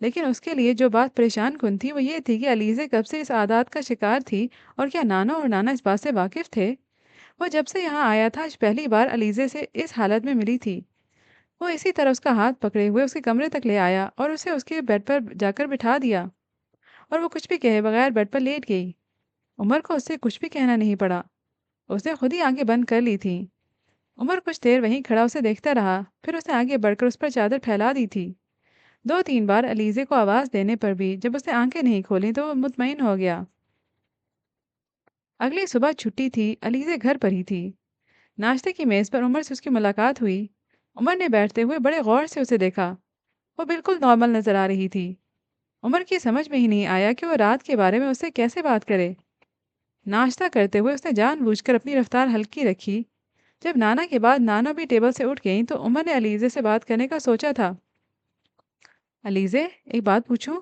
لیکن اس کے لیے جو بات پریشان کن تھی وہ یہ تھی کہ علیزے کب سے اس عادات کا شکار تھی، اور کیا نانا اور نانا اس بات سے واقف تھے؟ وہ جب سے یہاں آیا تھا آج پہلی بار علیزے سے اس حالت میں ملی تھی۔ وہ اسی طرح اس کا ہاتھ پکڑے ہوئے اس کے کمرے تک لے آیا اور اسے اس کے بیڈ پر جا کر بٹھا دیا، اور وہ کچھ بھی کہے بغیر بیڈ پر لیٹ گئی۔ عمر کو اس سے کچھ بھی کہنا نہیں پڑا، اس نے خود ہی آنکھیں بند کر لی تھیں۔ عمر کچھ دیر وہیں کھڑا اسے دیکھتا رہا، پھر اس نے آگے بڑھ کر اس پر چادر پھیلا دی تھی۔ دو تین بار علیزے کو آواز دینے پر بھی جب اس نے آنکھیں نہیں کھولیں تو وہ مطمئن ہو گیا۔ اگلی صبح چھٹی تھی، علیزے گھر پر ہی تھی۔ ناشتے کی میز پر عمر سے اس کی ملاقات ہوئی۔ عمر نے بیٹھتے ہوئے بڑے غور سے اسے دیکھا۔ وہ بالکل نارمل نظر آ رہی تھی۔ عمر کی سمجھ میں ہی نہیں آیا کہ وہ رات کے بارے میں اس سے کیسے بات کرے۔ ناشتہ کرتے ہوئے اس نے جان بوجھ کر اپنی رفتار ہلکی رکھی۔ جب نانا کے بعد نانا بھی ٹیبل سے اٹھ گئیں تو عمر نے علیزے سے بات کرنے کا سوچا تھا۔ علیزے، ایک بات پوچھوں؟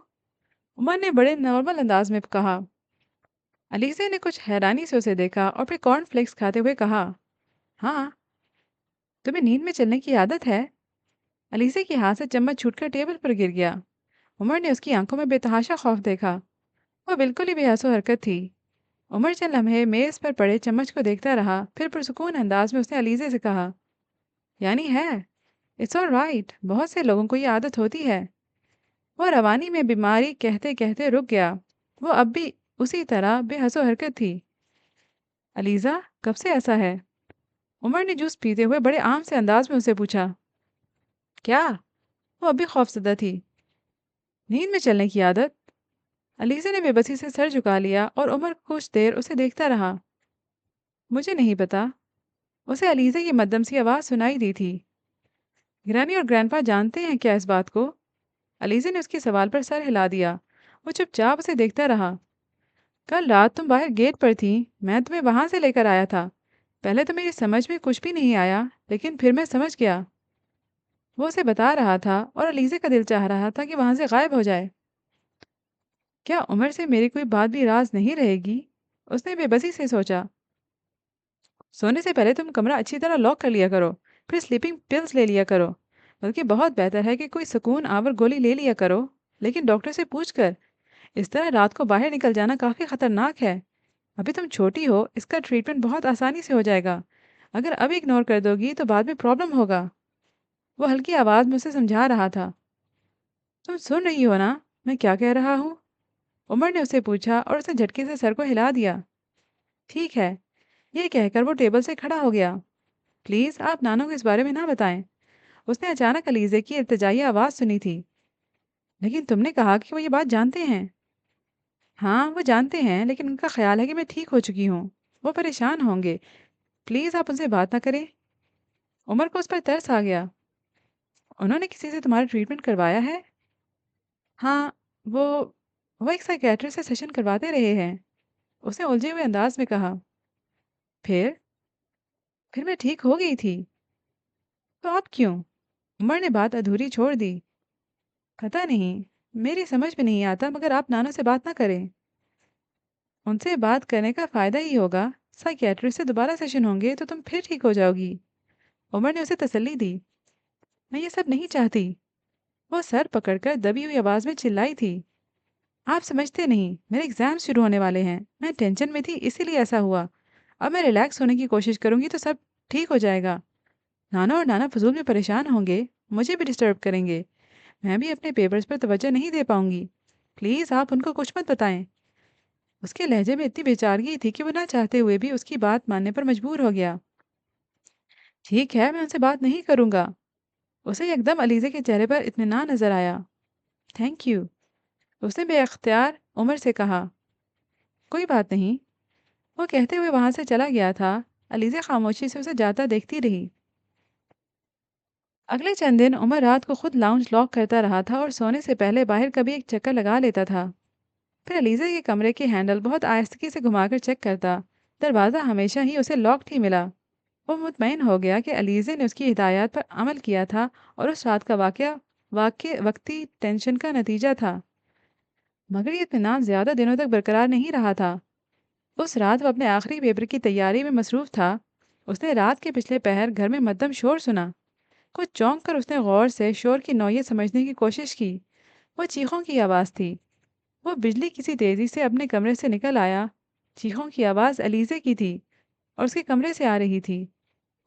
عمر نے بڑے نارمل انداز میں کہا۔ علیزے نے کچھ حیرانی سے اسے دیکھا اور پھر کارن فلیکس کھاتے ہوئے کہا، ہاں، تمہیں نیند میں چلنے کی عادت ہے؟ علیزے کے ہاتھ سے چمچ چھوٹ کر ٹیبل پر گر گیا۔ عمر نے اس کی آنکھوں میں بے تحاشا خوف دیکھا۔ وہ بالکل ہی بے حس و حرکت تھی۔ عمر چند لمحے میز پر پڑے چمچ کو دیکھتا رہا، پھر پرسکون انداز میں اس نے علیزے سے کہا، یعنی ہے، اٹس آل رائٹ، بہت سے لوگوں کو یہ عادت ہوتی ہے۔ وہ روانی میں بیماری کہتے کہتے رک گیا۔ وہ اب بھی اسی طرح بے حس و حرکت تھی۔ علیزہ، کب سے ایسا ہے؟ عمر نے جوس پیتے ہوئے بڑے عام سے انداز میں اسے پوچھا۔ کیا؟ وہ ابھی خوفزدہ تھی۔ نیند میں چلنے کی عادت؟ علیزہ نے بے بسی سے سر جھکا لیا اور عمر کچھ دیر اسے دیکھتا رہا۔ مجھے نہیں پتا۔ اسے علیزہ کی مدھم سی آواز سنائی دی تھی۔ گرانی اور گرینڈ پا جانتے ہیں کیا اس بات کو؟ علیزہ نے اس کے سوال پر سر ہلا دیا۔ وہ چپ چاپ اسے دیکھتا رہا۔ کل رات تم باہر گیٹ پر تھی، میں تمہیں وہاں سے لے کر آیا تھا۔ پہلے تو میری سمجھ میں کچھ بھی نہیں آیا، لیکن پھر میں سمجھ گیا۔ وہ اسے بتا رہا تھا اور علیزہ کا دل چاہ رہا تھا کہ وہاں سے غائب ہو جائے۔ کیا عمر سے میری کوئی بات بھی راز نہیں رہے گی؟ اس نے بے بسی سے سوچا۔ سونے سے پہلے تم کمرہ اچھی طرح لاک کر لیا کرو، پھر سلیپنگ پلز لے لیا کرو، بلکہ بہت بہتر ہے کہ کوئی سکون آور گولی لے لیا کرو، لیکن ڈاکٹر سے پوچھ کر۔ اس طرح رات کو باہر نکل جانا کافی خطرناک ہے۔ ابھی تم چھوٹی ہو، اس کا ٹریٹمنٹ بہت آسانی سے ہو جائے گا۔ اگر اب اگنور کر دو گی تو بعد میں پرابلم ہوگا۔ وہ ہلکی آواز میں اسے سمجھا رہا تھا۔ تم سن رہی ہو نا میں کیا کہہ رہا ہوں؟ عمر نے اسے پوچھا اور اسے جھٹکے سے سر کو ہلا دیا۔ ٹھیک ہے، یہ کہہ کر وہ ٹیبل سے کھڑا ہو گیا۔ پلیز آپ نانو کو اس بارے میں نہ بتائیں۔ اس نے اچانک علیزے کی التجائی آواز سنی تھی۔ لیکن تم نے کہا کہ وہ یہ بات جانتے ہیں۔ ہاں، وہ جانتے ہیں، لیکن ان کا خیال ہے کہ میں ٹھیک ہو چکی ہوں۔ وہ پریشان ہوں گے۔ پلیز آپ ان سے بات نہ کریں۔ عمر کو اس پر ترس آ گیا۔ انہوں نے کسی سے تمہارا ٹریٹمنٹ کروایا ہے؟ ہاں، وہ وہ ایک سائیکیٹرسٹ سے سیشن کرواتے رہے ہیں۔ اس نے الجھے ہوئے انداز میں کہا۔ پھر پھر میں ٹھیک ہو گئی تھی۔ تو اب کیوں؟ عمر نے بات ادھوری چھوڑ دی۔ پتہ نہیں، میری سمجھ میں نہیں آتا، مگر آپ نانا سے بات نہ کریں۔ ان سے بات کرنے کا فائدہ ہی ہوگا، سائیکیٹرسٹ سے دوبارہ سیشن ہوں گے تو تم پھر ٹھیک ہو جاؤ گی۔ عمر نے اسے تسلی دی۔ میں یہ سب نہیں چاہتی۔ وہ سر پکڑ کر دبی ہوئی آواز میں چلائی تھی۔ آپ سمجھتے نہیں، میرے ایگزام شروع ہونے والے ہیں، میں ٹینشن میں تھی اسی لیے ایسا ہوا۔ اب میں ریلیکس ہونے کی کوشش کروں گی تو سب ٹھیک ہو جائے گا۔ نانا اور نانا فضول میں پریشان ہوں گے، مجھے بھی ڈسٹرب کریں گے، میں بھی اپنے پیپرز پر توجہ نہیں دے پاؤں گی۔ پلیز آپ ان کو کچھ مت بتائیں۔ اس کے لہجے میں اتنی بےچارگی تھی کہ وہ نہ چاہتے ہوئے بھی اس کی بات ماننے پر مجبور ہو گیا۔ ٹھیک ہے، میں ان سے بات نہیں کروں گا۔ اسے یکدم علیزے کے چہرے پر اطمینان نظر آیا۔ تھینک یو، اس نے بے اختیار عمر سے کہا۔ کوئی بات نہیں، وہ کہتے ہوئے وہاں سے چلا گیا تھا۔ علیزہ خاموشی سے اسے جاتا دیکھتی رہی۔ اگلے چند دن عمر رات کو خود لاؤنج لاک کرتا رہا تھا اور سونے سے پہلے باہر کبھی ایک چکر لگا لیتا تھا۔ پھر علیزہ کے کمرے کے ہینڈل بہت آہستگی سے گھما کر چیک کرتا۔ دروازہ ہمیشہ ہی اسے لاکڈ ہی ملا۔ وہ مطمئن ہو گیا کہ علیزہ نے اس کی ہدایات پر عمل کیا تھا اور اس رات کا واقع وقتی ٹینشن کا نتیجہ تھا۔ مگر یہ اطمینان زیادہ دنوں تک برقرار نہیں رہا تھا۔ اس رات وہ اپنے آخری پیپر کی تیاری میں مصروف تھا۔ اس نے رات کے پچھلے پہر گھر میں مدھم شور سنا۔ کچھ چونک کر اس نے غور سے شور کی نوعیت سمجھنے کی کوشش کی۔ وہ چیخوں کی آواز تھی۔ وہ بجلی کسی تیزی سے اپنے کمرے سے نکل آیا۔ چیخوں کی آواز علیزے کی تھی اور اس کے کمرے سے آ رہی تھی۔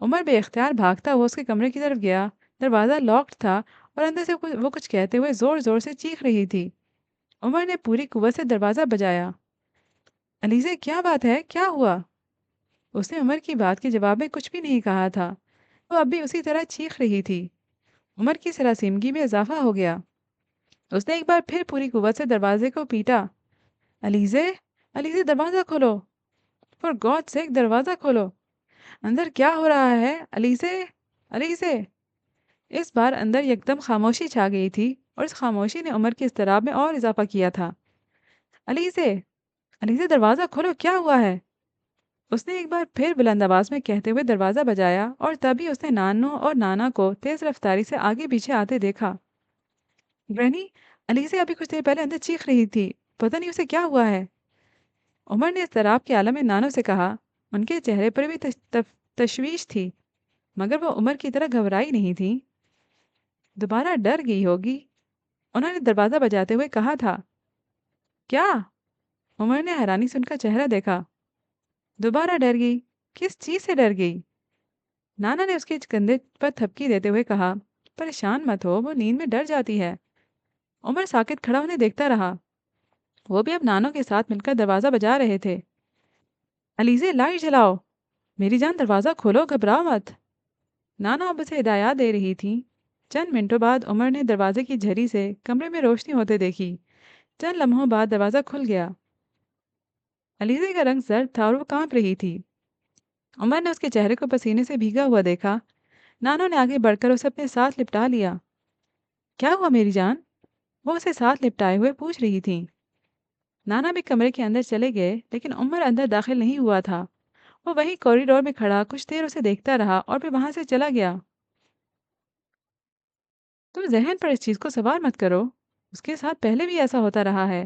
عمر بے اختیار بھاگتا ہوا اس کے کمرے کی طرف گیا۔ دروازہ لاکڈ تھا اور اندر سے وہ کچھ کہتے ہوئے زور زور سے چیخ رہی تھی۔ عمر نے پوری قوت سے دروازہ بجایا۔ علیزے کیا بات ہے، کیا ہوا؟ اس نے عمر کی بات کے جواب میں کچھ بھی نہیں کہا تھا۔ وہ اب بھی اسی طرح چیخ رہی تھی۔ عمر کی سراسیمگی میں اضافہ ہو گیا۔ اس نے ایک بار پھر پوری قوت سے دروازے کو پیٹا۔ علیزے، علیزے دروازہ کھولو، فار گاڈ سیک دروازہ کھولو، اندر کیا ہو رہا ہے؟ علیزے، علیزے۔ اس بار اندر یکدم خاموشی چھا گئی تھی اور اس خاموشی نے عمر کے اضطراب میں اور اضافہ کیا تھا۔ علیزے، علیزے دروازہ کھولو، کیا ہوا ہے؟ اس نے ایک بار پھر بلند آواز میں کہتے ہوئے دروازہ بجایا اور تبھی اس نے نانو اور نانا کو تیز رفتاری سے آگے پیچھے آتے دیکھا۔ گرینی، علیزے ابھی کچھ دیر پہلے اندر چیخ رہی تھی، پتہ نہیں اسے کیا ہوا ہے۔ عمر نے اضطراب کے عالم میں نانو سے کہا۔ ان کے چہرے پر بھی تشویش تھی، مگر وہ عمر کی طرح گھبرائی نہیں تھی۔ دوبارہ ڈر گئی ہوگی، انہوں نے دروازہ بجاتے ہوئے کہا تھا۔ کیا؟ عمر نے حیرانی سے ان کا چہرہ دیکھا۔ دوبارہ ڈر گئی؟ کس چیز سے ڈر گئی؟ نانا نے اس کے کندھے پر تھپکی دیتے ہوئے کہا، پریشان مت ہو، وہ نیند میں ڈر جاتی ہے۔ عمر ساکت کھڑا انہیں دیکھتا رہا۔ وہ بھی اب نانو کے ساتھ مل کر دروازہ بجا رہے تھے۔ علیزے لائٹ جلاؤ، میری جان دروازہ کھولو، گھبراؤ مت۔ نانا اب اسے ہدایات دے رہی تھی۔ چند منٹوں بعد عمر نے دروازے کی جھری سے کمرے میں روشنی ہوتے دیکھی۔ چند لمحوں بعد دروازہ کھل گیا۔ علیزے کا رنگ زرد تھا اور وہ کانپ رہی تھی۔ عمر نے اس کے چہرے کو پسینے سے بھیگا ہوا دیکھا۔ نانو نے آگے بڑھ کر اسے اپنے ساتھ لپٹا لیا۔ کیا ہوا میری جان؟ وہ اسے ساتھ لپٹائے ہوئے پوچھ رہی تھی۔ نانا بھی کمرے کے اندر چلے گئے، لیکن عمر اندر داخل نہیں ہوا تھا۔ وہ وہیں کوریڈور میں کھڑا کچھ دیر اسے دیکھتا رہا اور پھر وہاں سے چلا گیا۔ تم ذہن پر اس چیز کو سوار مت کرو، اس کے ساتھ پہلے بھی ایسا ہوتا رہا ہے۔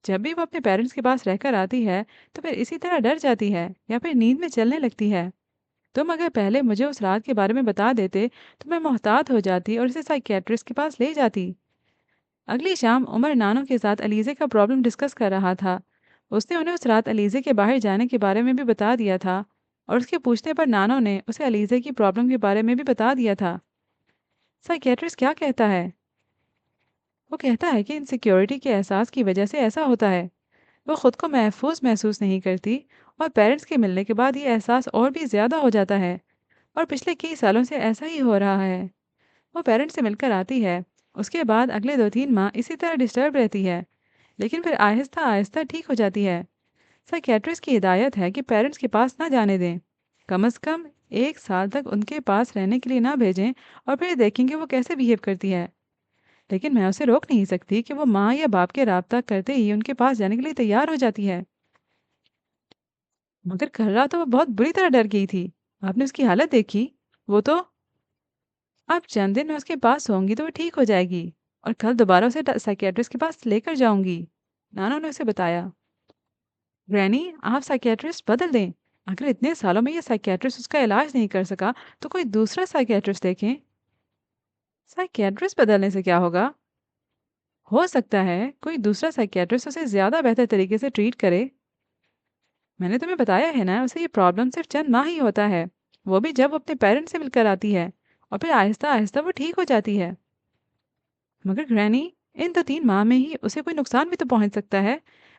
جب بھی وہ اپنے پیرنٹس کے پاس رہ کر آتی ہے تو پھر اسی طرح ڈر جاتی ہے یا پھر نیند میں چلنے لگتی ہے۔ تم اگر پہلے مجھے اس رات کے بارے میں بتا دیتے تو میں محتاط ہو جاتی اور اسے سائیکیٹرسٹ کے پاس لے جاتی۔ اگلی شام عمر نانو کے ساتھ علیزے کا پرابلم ڈسکس کر رہا تھا۔ اس نے انہیں اس رات علیزے کے باہر جانے کے بارے میں بھی بتا دیا تھا اور اس کے پوچھنے پر نانو نے اسے علیزے کی پرابلم کے بارے میں بھی بتا دیا تھا۔ سائیکیٹرسٹ کیا کہتا ہے؟ وہ کہتا ہے کہ انسیکیورٹی کے احساس کی وجہ سے ایسا ہوتا ہے۔ وہ خود کو محفوظ محسوس نہیں کرتی اور پیرنٹس کے ملنے کے بعد یہ احساس اور بھی زیادہ ہو جاتا ہے، اور پچھلے کئی سالوں سے ایسا ہی ہو رہا ہے۔ وہ پیرنٹس سے مل کر آتی ہے، اس کے بعد اگلے 2-3 ماہ اسی طرح ڈسٹرب رہتی ہے، لیکن پھر آہستہ آہستہ ٹھیک ہو جاتی ہے۔ سائیکیٹرسٹ کی ہدایت ہے کہ پیرنٹس کے پاس نہ جانے دیں، کم از کم 1 سال تک ان کے پاس رہنے کے لیے نہ بھیجیں، اور پھر دیکھیں کہ وہ کیسے بیہیو کرتی ہے۔ لیکن میں اسے روک نہیں سکتی کہ وہ ماں یا باپ کے رابطہ کرتے ہی ان کے پاس جانے کے لیے تیار ہو جاتی ہے۔ مگر کل رات تو وہ بہت بری طرح ڈر گئی تھی، آپ نے اس کی حالت دیکھی؟ وہ تو اب چند دن میں اس کے پاس ہوں گی تو وہ ٹھیک ہو جائے گی، اور کل دوبارہ اسے سائیکیٹرسٹ کے پاس لے کر جاؤں گی، نانو نے اسے بتایا۔ گرینی، آپ سائیکیٹرسٹ بدل دیں، اگر اتنے سالوں میں یہ سائیکیٹرسٹ اس کا علاج نہیں کر سکا تو کوئی دوسرا سائیکیٹرسٹ دیکھیں۔ سائیکیٹرسٹ بدلنے سے کیا ہوگا؟ ہو سکتا ہے کوئی دوسرا سائیکیٹرسٹ اسے زیادہ بہتر طریقے سے ٹریٹ کرے۔ میں نے تمہیں بتایا ہے نا، اسے یہ پرابلم صرف چند ماہ ہی ہوتا ہے، وہ بھی جب وہ اپنے پیرنٹس سے مل کر آتی ہے، اور پھر آہستہ آہستہ وہ ٹھیک ہو جاتی ہے۔ مگر گرینی، ان 2-3 ماہ میں ہی اسے کوئی نقصان بھی تو پہنچ سکتا ہے۔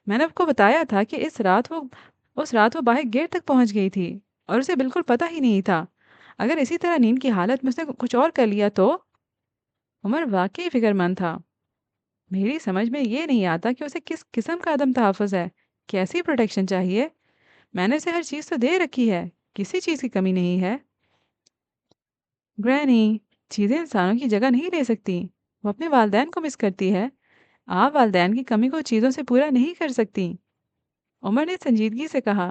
میں نے آپ کو بتایا تھا کہ اس رات وہ باہر گیٹ تک پہنچ گئی تھی اور اسے بالکل پتہ ہی نہیں تھا۔ اگر اسی طرح نیند کی حالت میں اس نے کچھ اور کر لیا تو؟ عمر واقعی فکر مند تھا۔ میری سمجھ میں یہ نہیں آتا کہ اسے کس قسم کا عدم تحفظ ہے، کیسی پروٹیکشن چاہیے۔ میں نے اسے ہر چیز تو دے رکھی ہے، کسی چیز کی کمی نہیں ہے۔ گرینی، چیزیں انسانوں کی جگہ نہیں لے سکتی، وہ اپنے والدین کو مس کرتی ہے، آپ والدین کی کمی کو چیزوں سے پورا نہیں کر سکتی۔ عمر نے سنجیدگی سے کہا۔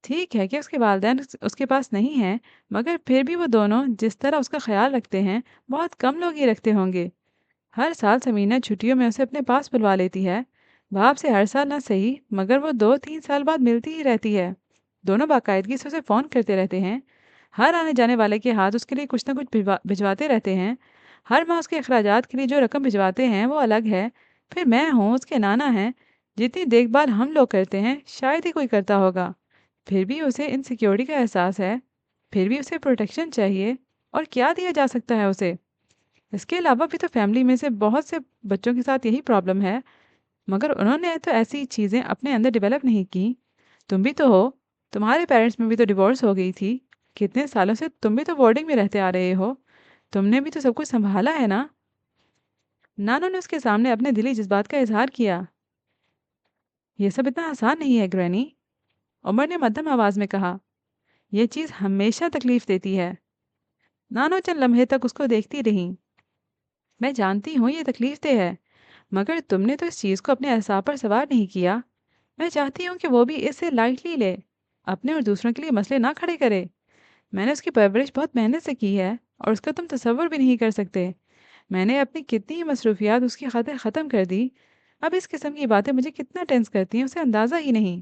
ٹھیک ہے کہ اس کے والدین اس کے پاس نہیں ہیں، مگر پھر بھی وہ دونوں جس طرح اس کا خیال رکھتے ہیں بہت کم لوگ ہی رکھتے ہوں گے۔ ہر سال سمینا چھٹیوں میں اسے اپنے پاس بلوا لیتی ہے، باپ سے ہر سال نہ صحیح مگر وہ 2-3 سال بعد ملتی ہی رہتی ہے۔ دونوں باقاعدگی سے اسے فون کرتے رہتے ہیں، ہر آنے جانے والے کے ہاتھ اس کے لیے کچھ نہ کچھ بھجواتے رہتے ہیں، ہر ماہ اس کے اخراجات کے لیے جو رقم بھجواتے ہیں وہ الگ ہے، پھر میں ہوں، اس کے نانا ہیں، جتنی دیکھ بھال ہم لوگ کرتے ہیں شاید ہی کوئی کرتا ہوگا۔ پھر بھی اسے انسیکیورٹی کا احساس ہے، پھر بھی اسے پروٹیکشن چاہیے، اور کیا دیا جا سکتا ہے اسے؟ اس کے علاوہ بھی تو فیملی میں سے بہت سے بچوں کے ساتھ یہی پرابلم ہے، مگر انہوں نے تو ایسی چیزیں اپنے اندر ڈیولپ نہیں کی۔ تم بھی تو ہو، تمہارے پیرنٹس میں بھی تو ڈیورس ہو گئی تھی، کتنے سالوں سے تم بھی تو بورڈنگ میں رہتے آ رہے ہو، تم نے بھی تو سب کچھ سنبھالا ہے نا؟ نانو نے اس کے سامنے اپنے دلی جذبات کا اظہار کیا۔ یہ سب اتنا آسان نہیں ہے گرینی، عمر نے مدھم آواز میں کہا، یہ چیز ہمیشہ تکلیف دیتی ہے۔ نانو چند لمحے تک اس کو دیکھتی رہیں۔ میں جانتی ہوں یہ تکلیف دہ ہے، مگر تم نے تو اس چیز کو اپنے اعصاب پر سوار نہیں کیا۔ میں چاہتی ہوں کہ وہ بھی اسے لائٹلی لے، اپنے اور دوسروں کے لیے مسئلے نہ کھڑے کرے۔ میں نے اس کی پرورش بہت محنت سے کی ہے، اور اس کا تم تصور بھی نہیں کر سکتے۔ میں نے اپنی کتنی ہی مصروفیات اس کی خاطر ختم کر دی، اب اس قسم کی باتیں مجھے کتنا ٹینس کرتی ہیں اسے اندازہ ہی نہیں۔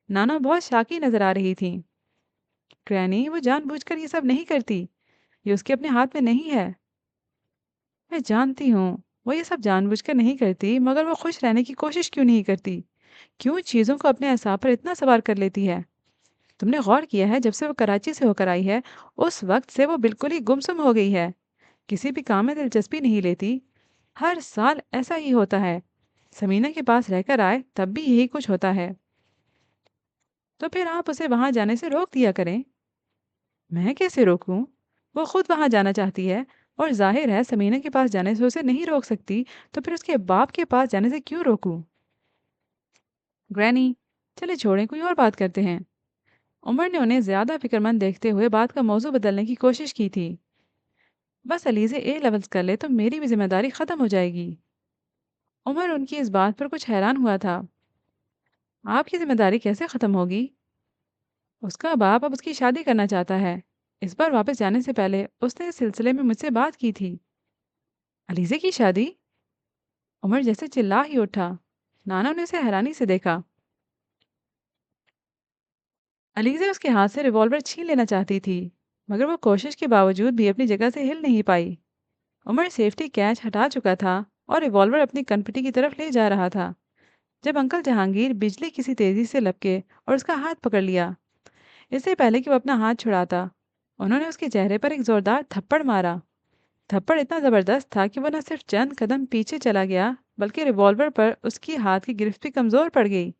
نانا بہت شاکی نظر آ رہی تھی۔ گرینی، وہ جان بوجھ کر یہ سب نہیں کرتی، یہ اس کے اپنے ہاتھ میں نہیں ہے۔ میں جانتی ہوں وہ یہ سب جان بوجھ کر نہیں کرتی، مگر وہ خوش رہنے کی کوشش کیوں نہیں کرتی؟ کیوں چیزوں کو اپنے اعصاب پر اتنا سوار کر لیتی ہے؟ تم نے غور کیا ہے جب سے وہ کراچی سے ہو کر آئی ہے، اس وقت سے وہ بالکل ہی گمسم ہو گئی ہے، کسی بھی کام میں دلچسپی نہیں لیتی۔ ہر سال ایسا ہی ہوتا ہے، سمینہ کے پاس رہ کر آئے تب بھی یہی کچھ ہوتا ہے۔ تو پھر آپ اسے وہاں جانے سے روک دیا کریں۔ میں کیسے روکوں؟ وہ خود وہاں جانا چاہتی ہے، اور ظاہر ہے سمینہ کے پاس جانے سے اسے نہیں روک سکتی، تو پھر اس کے باپ کے پاس جانے سے کیوں روکوں؟ گرینی، چلے چھوڑیں، کوئی اور بات کرتے ہیں۔ عمر نے انہیں زیادہ فکر مند دیکھتے ہوئے بات کا موضوع بدلنے کی کوشش کی تھی۔ بس علیزے اے لیولز کر لے تو میری بھی ذمہ داری ختم ہو جائے گی۔ عمر ان کی اس بات پر کچھ حیران ہوا تھا۔ آپ کی ذمہ داری کیسے ختم ہوگی؟ اس کا باپ اب اس کی شادی کرنا چاہتا ہے۔ اس بار واپس جانے سے پہلے اس نے اس سلسلے میں مجھ سے بات کی تھی۔ علیزے کی شادی؟ عمر جیسے چلا ہی اٹھا۔ نانا نے اسے حیرانی سے دیکھا۔ علیزے اس کے ہاتھ سے ریوالور چھین لینا چاہتی تھی، مگر وہ کوشش کے باوجود بھی اپنی جگہ سے ہل نہیں پائی۔ عمر سیفٹی کیچ ہٹا چکا تھا اور ریوالور اپنی کنپٹی کی طرف لے جا رہا تھا، جب انکل جہانگیر بجلی کسی تیزی سے لپکے اور اس کا ہاتھ پکڑ لیا۔ اس سے پہلے کہ وہ اپنا ہاتھ چھڑاتا، انہوں نے اس کے چہرے پر ایک زوردار تھپڑ مارا۔ تھپڑ اتنا زبردست تھا کہ وہ نہ صرف چند قدم پیچھے چلا گیا، بلکہ ریوالور پر اس کی ہاتھ کی گرفت بھی کمزور پڑ گئی۔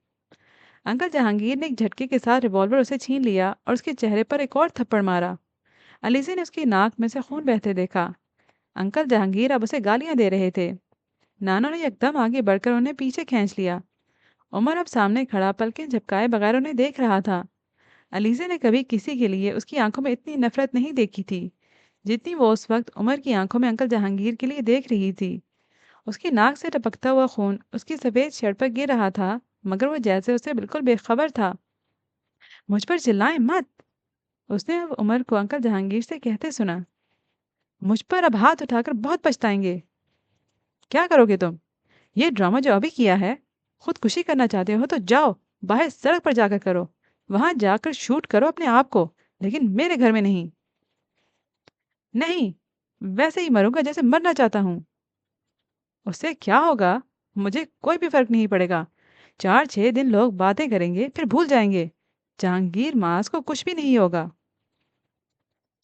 انکل جہانگیر نے ایک جھٹکے کے ساتھ ریوالور اسے چھین لیا اور اس کے چہرے پر ایک اور تھپڑ مارا۔ علیزے نے اس کی ناک میں سے خون بہتے دیکھا۔ انکل جہانگیر اب اسے گالیاں دے رہے تھے۔ نانا نے یکدم آگے بڑھ کر انہیں پیچھے کھینچ لیا۔ عمر اب سامنے کھڑا پلکیں جھپکائے بغیر انہیں دیکھ رہا تھا۔ علیزے نے کبھی کسی کے لیے اس کی آنکھوں میں اتنی نفرت نہیں دیکھی تھی جتنی وہ اس وقت عمر کی آنکھوں میں انکل جہانگیر کے لیے دیکھ رہی تھی۔ اس کی ناک سے ٹپکتا ہوا خون اس کی سفید شرٹ پر گر رہا تھا، مگر وہ جیسے اسے بالکل بے خبر تھا۔ مجھ پر چلائیں مت، اس نے اب عمر کو انکل جہانگیر سے کہتے سنا۔ مجھ پر اب ہاتھ اٹھا کر بہت پچھتائیں گے۔ کیا کرو گے تم؟ یہ ڈرامہ جو ابھی کیا ہے، خودکشی کرنا چاہتے ہو تو جاؤ باہر سڑک پر جا کر کرو، وہاں جا کر شوٹ کرو اپنے آپ کو، لیکن میرے گھر میں نہیں۔ نہیں، ویسے ہی مروں گا جیسے مرنا چاہتا ہوں۔ اس سے کیا ہوگا؟ مجھے کوئی بھی فرق نہیں پڑے گا۔ 4-6 دن لوگ باتیں کریں گے پھر بھول جائیں گے۔ جہانگیر ماس کو کچھ بھی نہیں ہوگا۔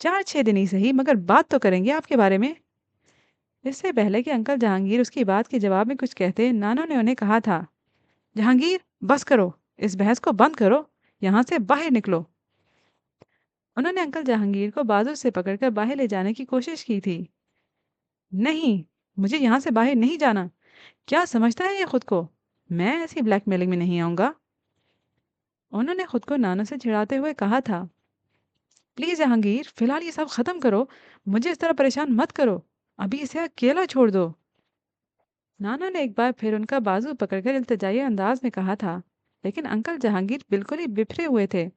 4-6 دن ہی صحیح، مگر بات تو کریں گے آپ کے بارے میں۔ اس سے پہلے کہ انکل جہانگیر اس کی بات کے جواب میں کچھ کہتے، نانا نے انہیں کہا تھا، جہانگیر بس کرو، اس بحث کو بند کرو، یہاں سے باہر نکلو۔ انہوں نے انکل جہانگیر کو بازو سے پکڑ کر باہر لے جانے کی کوشش کی تھی۔ نہیں، مجھے یہاں سے باہر نہیں جانا۔ کیا سمجھتا ہے یہ خود کو؟ میں ایسی بلیک میلنگ میں نہیں آؤں گا۔ انہوں نے خود کو نانا سے چھڑاتے ہوئے کہا تھا، پلیز جہانگیر فی الحال یہ سب ختم کرو، مجھے اس طرح پریشان مت کرو، ابھی اسے اکیلا چھوڑ دو۔ نانا نے ایک بار پھر ان کا بازو پکڑ کر التجائی انداز میں کہا تھا، لیکن انکل جہانگیر بالکل ہی بفرے ہوئے تھے۔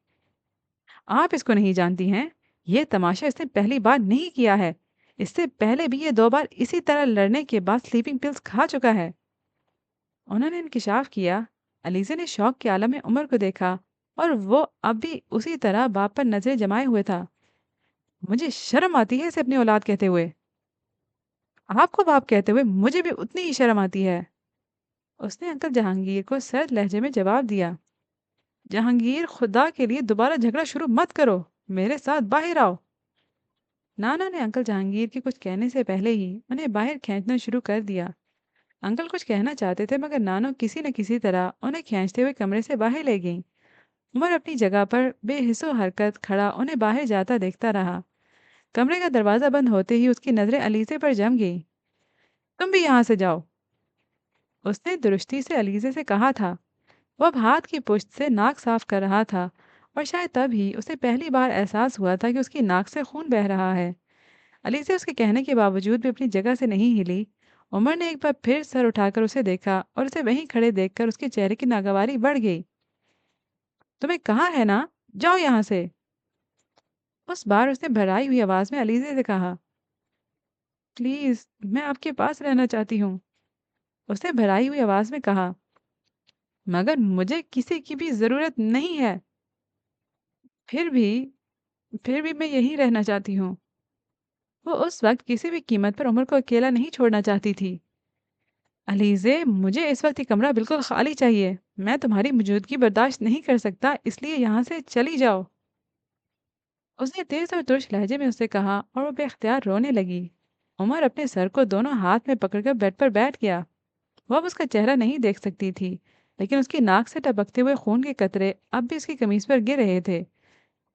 آپ اس کو نہیں جانتی ہیں، یہ تماشا اس نے پہلی بار نہیں کیا ہے، اس سے پہلے بھی یہ 2 بار اسی طرح لڑنے کے بعد سلیپنگ پلز کھا چکا ہے۔ انہوں نے انکشاف کیا۔ علیزے نے شوق کے عالم میں عمر کو دیکھا، اور وہ اب بھی اسی طرح باپ پر نظریں جمائے ہوئے تھا۔ مجھے شرم آتی ہے اسے اپنی اولاد کہتے ہوئے۔ آپ کو باپ کہتے ہوئے مجھے بھی اتنی ہی شرم آتی ہے۔ اس نے انکل جہانگیر کو سرد لہجے میں جواب دیا۔ جہانگیر، خدا کے لیے دوبارہ جھگڑا شروع مت کرو، میرے ساتھ باہر آؤ۔ نانا نے انکل جہانگیر کے کچھ کہنے سے پہلے ہی انہیں باہر کھینچنا شروع کر دیا۔ انکل کچھ کہنا چاہتے تھے مگر نانو کسی نہ کسی طرح انہیں کھینچتے ہوئے کمرے سے باہر لے گئیں۔ عمر اپنی جگہ پر بے حس و حرکت کھڑا انہیں باہر جاتا دیکھتا رہا۔ کمرے کا دروازہ بند ہوتے ہی اس کی نظریں علیزے پر جم گئی۔ تم بھی یہاں سے جاؤ، اس نے درستی سے علیزے سے کہا تھا۔ وہ اب ہاتھ کی پشت سے ناک صاف کر رہا تھا اور شاید تب ہی اسے پہلی بار احساس ہوا تھا کہ اس کی ناک سے خون بہہ رہا ہے۔ علیزے اس کے کہنے کے باوجود بھی اپنی جگہ سے نہیں ہلی۔ عمر نے ایک بار پھر سر اٹھا کر اسے دیکھا اور اسے وہیں کھڑے دیکھ کر اس کے چہرے کی ناگواری بڑھ گئی۔ تمہیں کہا ہے نا، جاؤ یہاں سے۔ اس بار اس نے بھرائی ہوئی آواز میں علیزے سے کہا۔ پلیز، میں آپ کے پاس رہنا چاہتی ہوں، اس نے بھرائی ہوئی آواز میں کہا۔ مگر مجھے کسی کی بھی ضرورت نہیں ہے، پھر بھی پھر بھی میں یہیں رہنا چاہتی ہوں۔ وہ اس وقت کسی بھی قیمت پر عمر کو اکیلا نہیں چھوڑنا چاہتی تھی۔ علیزے، مجھے اس وقت یہ کمرہ بالکل خالی چاہیے، میں تمہاری موجودگی برداشت نہیں کر سکتا، اس لیے یہاں سے چلی جاؤ، اس نے تیز اور ترش لہجے میں اسے کہا اور وہ بے اختیار رونے لگی۔ عمر اپنے سر کو دونوں ہاتھ میں پکڑ کر بیڈ پر بیٹھ گیا۔ وہ اب اس کا چہرہ نہیں دیکھ سکتی تھی، لیکن اس کی ناک سے ٹپکتے ہوئے خون کے قطرے اب بھی اس کی قمیص پر گر رہے تھے۔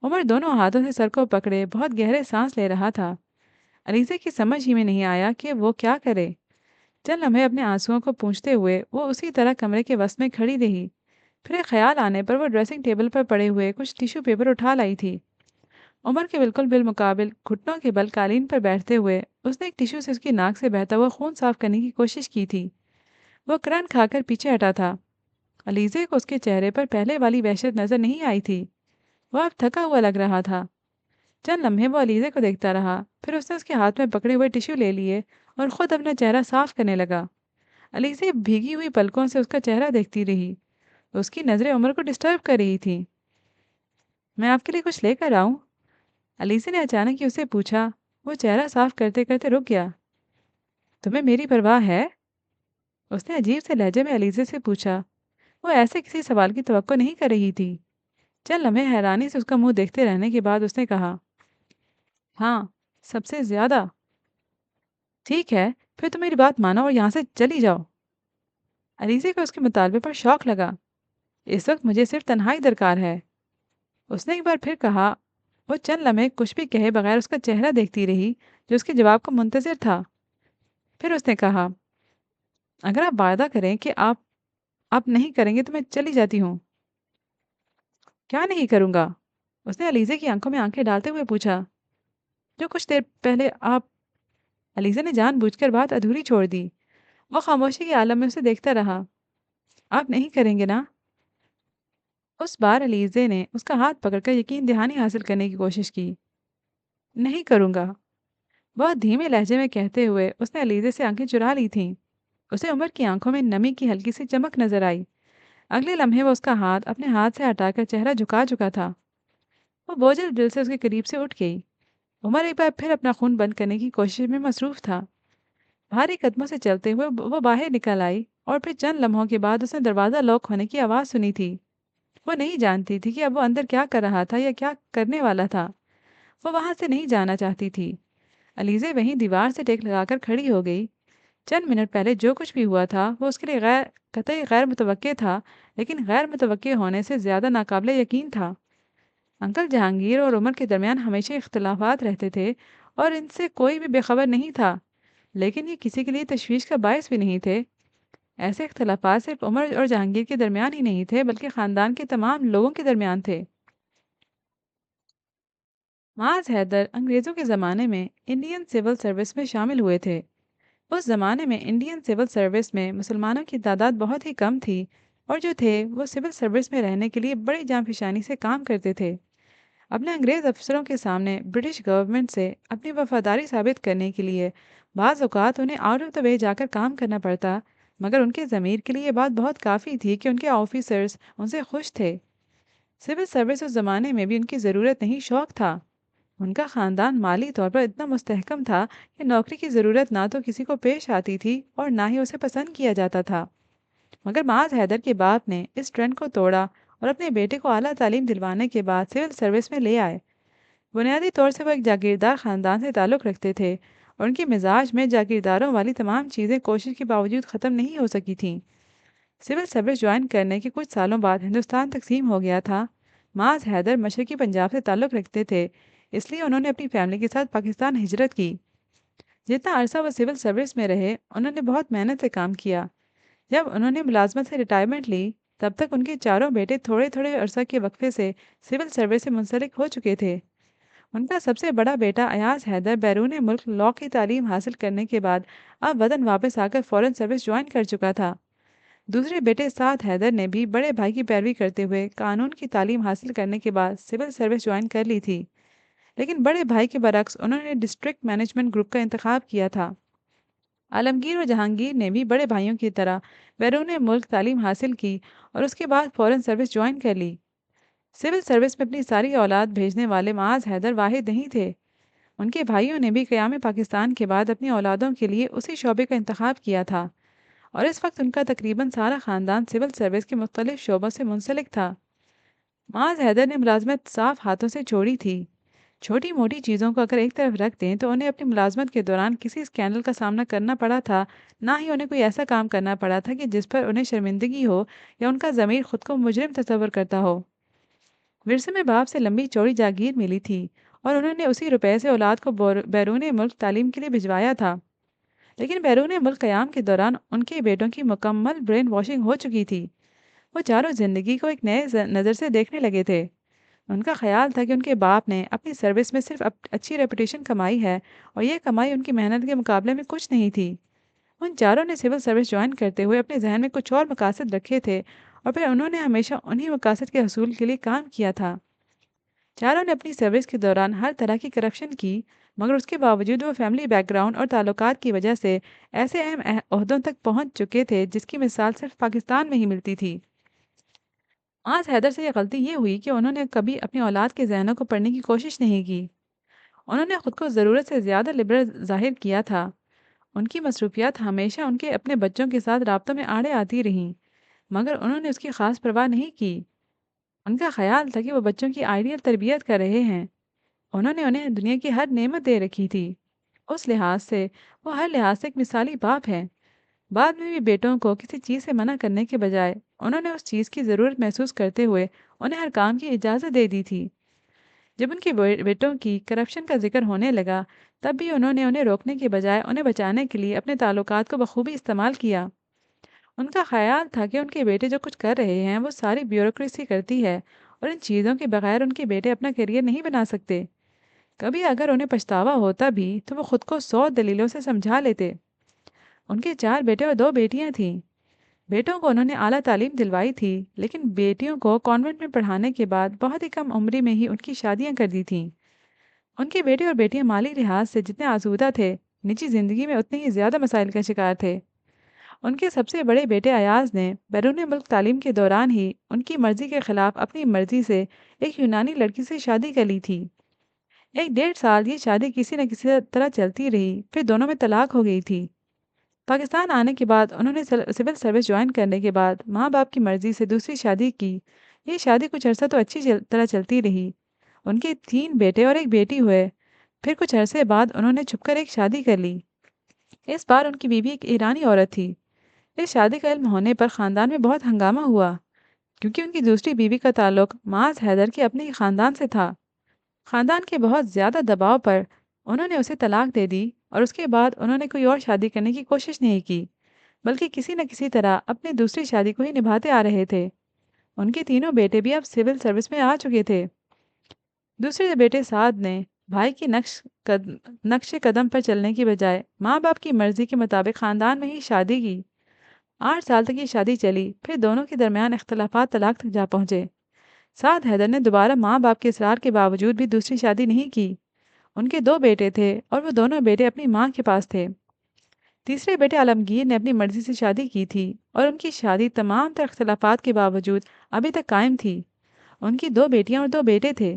عمر دونوں ہاتھوں سے سر کو پکڑے بہت گہرے سانس لے رہا تھا۔ علیزے کی سمجھ ہی میں نہیں آیا کہ وہ کیا کرے۔ چند لمحے اپنے آنسوؤں کو پونچھتے ہوئے وہ اسی طرح کمرے کے وسط میں کھڑی رہی۔ پھر ایک خیال آنے پر وہ ڈریسنگ ٹیبل پر پڑے ہوئے کچھ ٹیشو پیپر اٹھا لائی تھی۔ عمر کے بالکل بالمقابل گھٹنوں کے بل قالین پر بیٹھتے ہوئے اس نے ایک ٹیشو سے اس کی ناک سے بہتا ہوا خون صاف کرنے کی کوشش کی تھی۔ وہ کرن کھا کر پیچھے ہٹا تھا۔ علیزے کو اس کے چہرے پر پہلے والی وحشت نظر نہیں آئی تھی۔ وہ اب تھکا ہوا لگ رہا تھا۔ چند لمحے وہ علیزے کو دیکھتا رہا، پھر اس نے اس کے ہاتھ میں پکڑے ہوئے ٹیشو لے لیے اور خود اپنا چہرہ صاف کرنے لگا۔ علیزے بھیگی ہوئی پلکوں سے اس کا چہرہ دیکھتی رہی۔ اس کی نظریں عمر کو ڈسٹرب کر رہی تھیں۔ میں آپ کے لیے کچھ لے کر آؤں؟ علیزے نے اچانک ہی اسے پوچھا۔ وہ چہرہ صاف کرتے کرتے رک گیا۔ تمہیں میری پرواہ ہے؟ اس نے عجیب سے لہجے میں علیزے سے پوچھا۔ وہ ایسے کسی سوال کی توقع نہیں کر رہی تھی۔ چند لمحے حیرانی سے اس کا منہ دیکھتے رہنے کے بعد اس نے کہا، ہاں، سب سے زیادہ۔ ٹھیک ہے، پھر تم میری بات مانو اور یہاں سے چلی جاؤ۔ علیزے کو اس کے مطالبے پر شوق لگا۔ اس وقت مجھے صرف تنہائی درکار ہے، اس نے ایک بار پھر کہا۔ وہ چند لمحے کچھ بھی کہے بغیر اس کا چہرہ دیکھتی رہی جو اس کے جواب کا منتظر تھا۔ پھر اس نے کہا، اگر آپ وعدہ کریں کہ آپ نہیں کریں گے تو میں چلی جاتی ہوں۔ کیا نہیں کروں گا؟ اس نے علیزے کی آنکھوں میں آنکھیں ڈالتے ہوئے پوچھا۔ جو کچھ دیر پہلے آپ… علیزہ نے جان بوجھ کر بات ادھوری چھوڑ دی۔ وہ خاموشی کے عالم میں اسے دیکھتا رہا۔ آپ نہیں کریں گے نا؟ اس بار علیزے نے اس کا ہاتھ پکڑ کر یقین دہانی حاصل کرنے کی کوشش کی۔ نہیں کروں گا، بہت دھیمے لہجے میں کہتے ہوئے اس نے علیزے سے آنکھیں چرا لی تھیں۔ اسے عمر کی آنکھوں میں نمی کی ہلکی سی چمک نظر آئی۔ اگلے لمحے وہ اس کا ہاتھ اپنے ہاتھ سے ہٹا کر چہرہ جھکا چکا تھا۔ وہ بوجھل دل سے اس کے قریب سے اٹھ گئی۔ عمر ایک بار پھر اپنا خون بند کرنے کی کوشش میں مصروف تھا۔ بھاری قدموں سے چلتے ہوئے وہ باہر نکل آئی اور پھر چند لمحوں کے بعد اس نے دروازہ لاک ہونے کی آواز سنی تھی۔ وہ نہیں جانتی تھی کہ اب وہ اندر کیا کر رہا تھا یا کیا کرنے والا تھا۔ وہ وہاں سے نہیں جانا چاہتی تھی۔ علیزے وہیں دیوار سے ٹیک لگا کر کھڑی ہو گئی۔ چند منٹ پہلے جو کچھ بھی ہوا تھا وہ اس کے لیے قطعی غیر متوقع تھا، لیکن غیر متوقع ہونے سے زیادہ ناقابل یقین تھا۔ انکل جہانگیر اور عمر کے درمیان ہمیشہ اختلافات رہتے تھے اور ان سے کوئی بھی بے خبر نہیں تھا، لیکن یہ کسی کے لیے تشویش کا باعث بھی نہیں تھے۔ ایسے اختلافات صرف عمر اور جہانگیر کے درمیان ہی نہیں تھے بلکہ خاندان کے تمام لوگوں کے درمیان تھے۔ معاذ حیدر انگریزوں کے زمانے میں انڈین سول سروس میں شامل ہوئے تھے۔ اس زمانے میں انڈین سول سروس میں مسلمانوں کی تعداد بہت ہی کم تھی اور جو تھے وہ سول سروس میں رہنے کے لیے بڑی جانفشانی سے کام کرتے تھے۔ اپنے انگریز افسروں کے سامنے برٹش گورنمنٹ سے اپنی وفاداری ثابت کرنے کے لیے بعض اوقات انہیں آؤٹ آف دا وے جا کر کام کرنا پڑتا، مگر ان کے ضمیر کے لیے یہ بات بہت کافی تھی کہ ان کے آفیسرز ان سے خوش تھے۔ سول سروس اس زمانے میں بھی ان کی ضرورت نہیں، شوق تھا۔ ان کا خاندان مالی طور پر اتنا مستحکم تھا کہ نوکری کی ضرورت نہ تو کسی کو پیش آتی تھی اور نہ ہی اسے پسند کیا جاتا تھا۔ مگر معاذ حیدر کے باپ نے اس ٹرینڈ کو توڑا اور اپنے بیٹے کو اعلیٰ تعلیم دلوانے کے بعد سول سروس میں لے آئے۔ بنیادی طور سے وہ ایک جاگیردار خاندان سے تعلق رکھتے تھے اور ان کے مزاج میں جاگیرداروں والی تمام چیزیں کوشش کے باوجود ختم نہیں ہو سکی تھیں۔ سول سروس جوائن کرنے کے کچھ سالوں بعد ہندوستان تقسیم ہو گیا تھا۔ معاذ حیدر مشرقی پنجاب سے تعلق رکھتے تھے، اس لیے انہوں نے اپنی فیملی کے ساتھ پاکستان ہجرت کی۔ جتنا عرصہ وہ سول سروس میں رہے انہوں نے بہت محنت سے کام کیا۔ جب انہوں نے ملازمت سے ریٹائرمنٹ لی تب تک ان کے چاروں بیٹے تھوڑے تھوڑے عرصہ کے وقفے سے سول سروس سے منسلک ہو چکے تھے۔ ان کا سب سے بڑا بیٹا ایاز حیدر بیرون ملک لاء کی تعلیم حاصل کرنے کے بعد اب وطن واپس آ کر فورن سروس جوائن کر چکا تھا۔ دوسرے بیٹے سعد حیدر نے بھی بڑے بھائی کی پیروی کرتے ہوئے قانون کی تعلیم حاصل کرنے کے بعد سول سروس جوائن کر لی تھی، لیکن بڑے بھائی کے برعکس انہوں نے ڈسٹرکٹ مینجمنٹ گروپ کا انتخاب کیا تھا۔ عالمگیر اور جہانگیر نے بھی بڑے بھائیوں کی طرح بیرون ملک تعلیم حاصل کی اور اس کے بعد فورن سروس جوائن کر لی۔ سول سروس میں اپنی ساری اولاد بھیجنے والے معاذ حیدر واحد نہیں تھے، ان کے بھائیوں نے بھی قیام پاکستان کے بعد اپنی اولادوں کے لیے اسی شعبے کا انتخاب کیا تھا، اور اس وقت ان کا تقریباً سارا خاندان سول سروس کے مختلف شعبوں سے منسلک تھا۔ معاذ حیدر نے ملازمت صاف ہاتھوں سے چھوڑی تھی۔ چھوٹی موٹی چیزوں کو اگر ایک طرف رکھ دیں تو انہیں اپنی ملازمت کے دوران کسی اسکینڈل کا سامنا کرنا پڑا تھا، نہ ہی انہیں کوئی ایسا کام کرنا پڑا تھا کہ جس پر انہیں شرمندگی ہو یا ان کا ضمیر خود کو مجرم تصور کرتا ہو۔ ورثے میں باپ سے لمبی چوڑی جاگیر ملی تھی اور انہوں نے اسی روپے سے اولاد کو بیرون ملک تعلیم کے لیے بھجوایا تھا، لیکن بیرون ملک قیام کے دوران ان کے بیٹوں کی مکمل برین واشنگ ہو چکی تھی۔ وہ چاروں زندگی کو ایک نئے نظر سے دیکھنے لگے تھے۔ ان کا خیال تھا کہ ان کے باپ نے اپنی سروس میں صرف اچھی ریپوٹیشن کمائی ہے اور یہ کمائی ان کی محنت کے مقابلے میں کچھ نہیں تھی۔ ان چاروں نے سول سروس جوائن کرتے ہوئے اپنے ذہن میں کچھ اور مقاصد رکھے تھے اور پھر انہوں نے ہمیشہ انہی مقاصد کے حصول کے لیے کام کیا تھا۔ چاروں نے اپنی سروس کے دوران ہر طرح کی کرپشن کی، مگر اس کے باوجود وہ فیملی بیک گراؤنڈ اور تعلقات کی وجہ سے ایسے اہم عہدوں تک پہنچ چکے تھے جس کی مثال صرف پاکستان میں ہی ملتی تھی۔ آج حیدر سے یہ غلطی یہ ہوئی کہ انہوں نے کبھی اپنی اولاد کے ذہنوں کو پڑھنے کی کوشش نہیں کی۔ انہوں نے خود کو ضرورت سے زیادہ لبرل ظاہر کیا تھا۔ ان کی مصروفیات ہمیشہ ان کے اپنے بچوں کے ساتھ رابطوں میں آڑے آتی رہیں، مگر انہوں نے اس کی خاص پرواہ نہیں کی۔ ان کا خیال تھا کہ وہ بچوں کی آئیڈیل تربیت کر رہے ہیں۔ انہوں نے انہیں دنیا کی ہر نعمت دے رکھی تھی۔ اس لحاظ سے وہ ہر لحاظ سے ایک مثالی باپ ہیں۔ بعد میں بھی بیٹوں کو کسی چیز سے منع کرنے کے بجائے انہوں نے اس چیز کی ضرورت محسوس کرتے ہوئے انہیں ہر کام کی اجازت دے دی تھی۔ جب ان کے بیٹوں کی کرپشن کا ذکر ہونے لگا تب بھی انہوں نے انہیں روکنے کے بجائے انہیں بچانے کے لیے اپنے تعلقات کو بخوبی استعمال کیا۔ ان کا خیال تھا کہ ان کے بیٹے جو کچھ کر رہے ہیں وہ ساری بیوروکریسی کرتی ہے اور ان چیزوں کے بغیر ان کے بیٹے اپنا کیریئر نہیں بنا سکتے۔ کبھی اگر انہیں پچھتاوا ہوتا بھی تو وہ خود کو 100 دلیلوں سے سمجھا لیتے۔ ان کے 4 بیٹے اور 2 بیٹیاں تھیں۔ بیٹوں کو انہوں نے اعلیٰ تعلیم دلوائی تھی، لیکن بیٹیوں کو کانوینٹ میں پڑھانے کے بعد بہت ہی کم عمری میں ہی ان کی شادیاں کر دی تھیں۔ ان کے بیٹے اور بیٹیاں مالی لحاظ سے جتنے آسودہ تھے، نجی زندگی میں اتنے ہی زیادہ مسائل کا شکار تھے۔ ان کے سب سے بڑے بیٹے ایاز نے بیرون ملک تعلیم کے دوران ہی ان کی مرضی کے خلاف اپنی مرضی سے ایک یونانی لڑکی سے شادی کر لی تھی۔ 1.5 سال یہ شادی کسی نہ کسی طرح چلتی رہی، پھر دونوں میں طلاق ہو گئی تھی۔ پاکستان آنے کے بعد انہوں نے سول سروس جوائن کرنے کے بعد ماں باپ کی مرضی سے دوسری شادی کی۔ یہ شادی کچھ عرصہ تو اچھی طرح چلتی رہی۔ ان کے 3 بیٹے اور 1 بیٹی ہوئے۔ پھر کچھ عرصے بعد انہوں نے چھپ کر ایک شادی کر لی۔ اس بار ان کی بیوی ایک ایرانی عورت تھی۔ اس شادی کا علم ہونے پر خاندان میں بہت ہنگامہ ہوا، کیونکہ ان کی دوسری بیوی کا تعلق معاذ حیدر کے اپنے ہی خاندان سے تھا۔ خاندان کے بہت زیادہ دباؤ پر انہوں نے اسے طلاق دے دی اور اس کے بعد انہوں نے کوئی اور شادی کرنے کی کوشش نہیں کی، بلکہ کسی نہ کسی طرح اپنی دوسری شادی کو ہی نبھاتے آ رہے تھے۔ ان کے تینوں بیٹے بھی اب سول سروس میں آ چکے تھے۔ دوسرے بیٹے سعد نے بھائی کی نقش قدم پر چلنے کی بجائے ماں باپ کی مرضی کے مطابق خاندان میں ہی شادی کی۔ 8 سال تک یہ شادی چلی، پھر دونوں کے درمیان اختلافات طلاق تک جا پہنچے۔ سعد حیدر نے دوبارہ ماں باپ کے اصرار کے باوجود بھی دوسری شادی نہیں کی۔ ان کے 2 بیٹے تھے اور وہ دونوں بیٹے اپنی ماں کے پاس تھے۔ تیسرے بیٹے عالمگیر نے اپنی مرضی سے شادی کی تھی اور ان کی شادی تمام تر اختلافات کے باوجود ابھی تک قائم تھی۔ ان کی 2 بیٹیاں اور 2 بیٹے تھے۔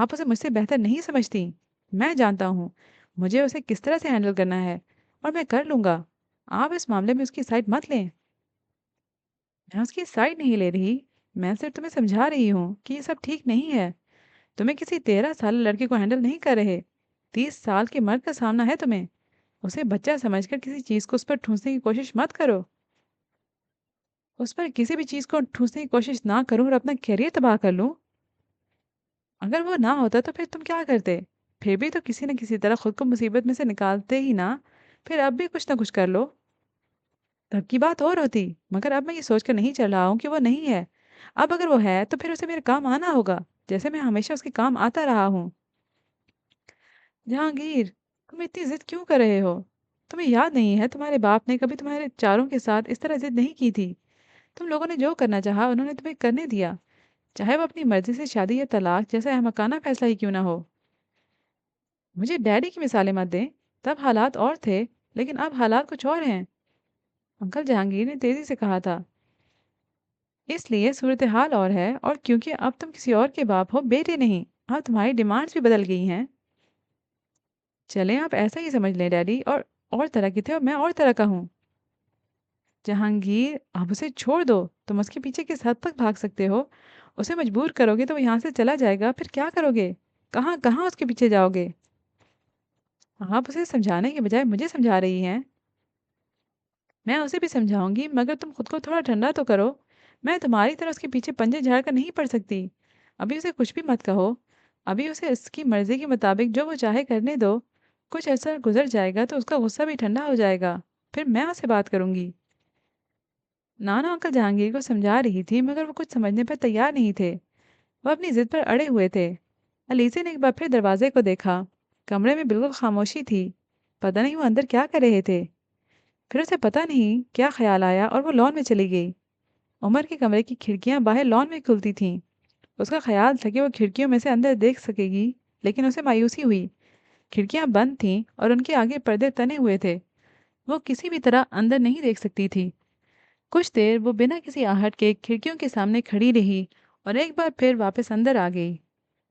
آپ اسے مجھ سے بہتر نہیں سمجھتی۔ میں جانتا ہوں مجھے اسے کس طرح سے ہینڈل کرنا ہے، اور میں کر لوں گا۔ آپ اس معاملے میں اس کی سائڈ مت لیں۔ میں اس کی سائڈ نہیں لے رہی، میں صرف تمہیں سمجھا رہی ہوں کہ یہ سب ٹھیک نہیں ہے۔ تمہیں کسی 13 سال لڑکے کو ہینڈل نہیں کر رہے، 30 سال کے مرد کا سامنا ہے تمہیں۔ اسے بچہ سمجھ کر کسی چیز کو اس پر ٹھونسنے کی کوشش مت کرو۔ اس پر کسی بھی چیز کو ٹھونسنے کی کوشش نہ کروں اور اپنا کیریئر تباہ کر لوں؟ اگر وہ نہ ہوتا تو پھر تم کیا کرتے؟ پھر بھی تو کسی نہ کسی طرح خود کو مصیبت میں سے نکالتے ہی نا۔ پھر اب بھی کچھ نہ کچھ کر لو، تب کی بات اور ہوتی۔ مگر اب میں یہ سوچ کر نہیں چل رہا ہوں کہ وہ نہیں ہے۔ اب اگر وہ ہے تو پھر اسے میرے کام آنا ہوگا، جیسے میں ہمیشہ اس کے کام آتا رہا ہوں۔ جہانگیر، تم اتنی ضد کیوں کر رہے ہو؟ تمہیں یاد نہیں ہے تمہارے باپ نے کبھی تمہارے چاروں کے ساتھ اس طرح ضد نہیں کی تھی؟ تم لوگوں نے جو کرنا چاہا انہوں نے تمہیں کرنے دیا، چاہے وہ اپنی مرضی سے شادی یا طلاق جیسا احمقانہ فیصلہ ہی کیوں نہ ہو۔ مجھے ڈیڈی کی مثالیں مت دیں، تب حالات اور تھے، لیکن اب حالات کچھ اور ہیں۔ انکل جہانگیر نے تیزی سے کہا تھا۔ اس لیے صورتحال اور ہے، اور کیونکہ اب تم کسی اور کے باپ ہو، بیٹے نہیں، اب تمہاری ڈیمانڈز بھی بدل گئی ہیں۔ چلیں آپ ایسا ہی سمجھ لیں ڈیڈی اور طرح کے تھے اور میں اور طرح کا ہوں۔ جہانگیر، آپ اسے چھوڑ دو، تم اس کے پیچھے کس حد تک بھاگ سکتے ہو؟ اسے مجبور کرو گے تو وہ یہاں سے چلا جائے گا، پھر کیا کرو گے؟ کہاں کہاں اس کے پیچھے جاؤ گے؟ آپ اسے سمجھانے کے بجائے مجھے سمجھا رہی ہیں۔ میں اسے بھی سمجھاؤں گی، مگر تم خود کو تھوڑا ٹھنڈا تو کرو۔ میں تمہاری طرح اس کے پیچھے پنجے جھاڑ کر نہیں پڑ سکتی۔ ابھی اسے کچھ بھی مت کہو، ابھی اسے اس کی مرضی کے مطابق جو وہ چاہے کرنے دو۔ کچھ عرصہ گزر جائے گا تو اس کا غصہ بھی ٹھنڈا ہو جائے گا، پھر میں اس سے بات کروں گی۔ نانا انکل جہانگیر کو سمجھا رہی تھی، مگر وہ کچھ سمجھنے پر تیار نہیں تھے۔ وہ اپنی ضد پر اڑے ہوئے تھے۔ علیزے نے ایک بار پھر دروازے کو دیکھا۔ کمرے میں بالکل خاموشی تھی۔ پتہ نہیں وہ اندر کیا کر رہے تھے۔ پھر اسے پتہ نہیں کیا خیال آیا اور وہ لان میں چلی گئی۔ عمر کے کمرے کی کھڑکیاں باہر لان میں کھلتی تھیں۔ اس کا خیال تھا کہ وہ کھڑکیوں میں سے اندر دیکھ سکے گی، لیکن اسے مایوسی ہوئی۔ کھڑکیاں بند تھیں اور ان کے آگے پردے تنے ہوئے تھے۔ وہ کسی بھی طرح اندر نہیں دیکھ سکتی تھی۔ کچھ دیر وہ بنا کسی آہٹ کے کھڑکیوں کے سامنے کھڑی رہی اور ایک بار پھر واپس اندر آ گئی۔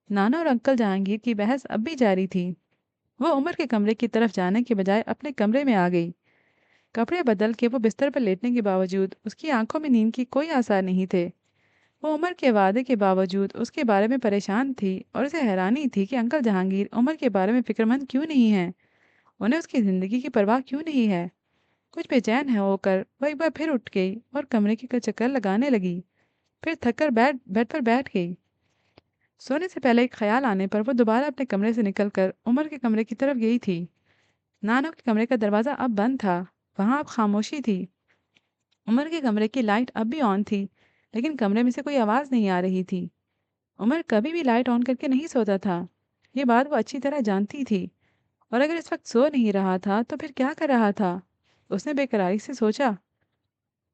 نانا اور انکل جہانگیر کی بحث اب بھی جاری تھی۔ وہ عمر کے کمرے کی طرف جانے کے بجائے اپنے کمرے میں آ گئی۔ کپڑے بدل کے وہ بستر پر لیٹنے کے باوجود اس کی آنکھوں میں نیند کی کوئی آثار نہیں تھے۔ وہ عمر کے وعدے کے باوجود اس کے بارے میں پریشان تھی اور اسے حیرانی تھی کہ انکل جہانگیر عمر کے بارے میں فکر مند کیوں نہیں ہیں، انہیں اس کی زندگی کی پرواہ کیوں نہیں ہے۔ کچھ بے چین ہو کر وہ ایک بار پھر اٹھ گئی اور کمرے کے چکر لگانے لگی، پھر تھک کر بیڈ پر بیٹھ گئی۔ سونے سے پہلے ایک خیال آنے پر وہ دوبارہ اپنے کمرے سے نکل کر عمر کے کمرے کی طرف گئی تھی۔ نانو کے کمرے کا دروازہ اب بند تھا، وہاں اب خاموشی تھی۔ عمر کے کمرے کی لائٹ اب بھی آن تھی، لیکن کمرے میں سے کوئی آواز نہیں آ رہی تھی۔ عمر کبھی بھی لائٹ آن کر کے نہیں سوتا تھا، یہ بات وہ اچھی طرح جانتی تھی۔ اور اگر اس وقت سو نہیں رہا تھا تو پھر کیا کر رہا تھا؟ اس نے بے قراری سے سوچا۔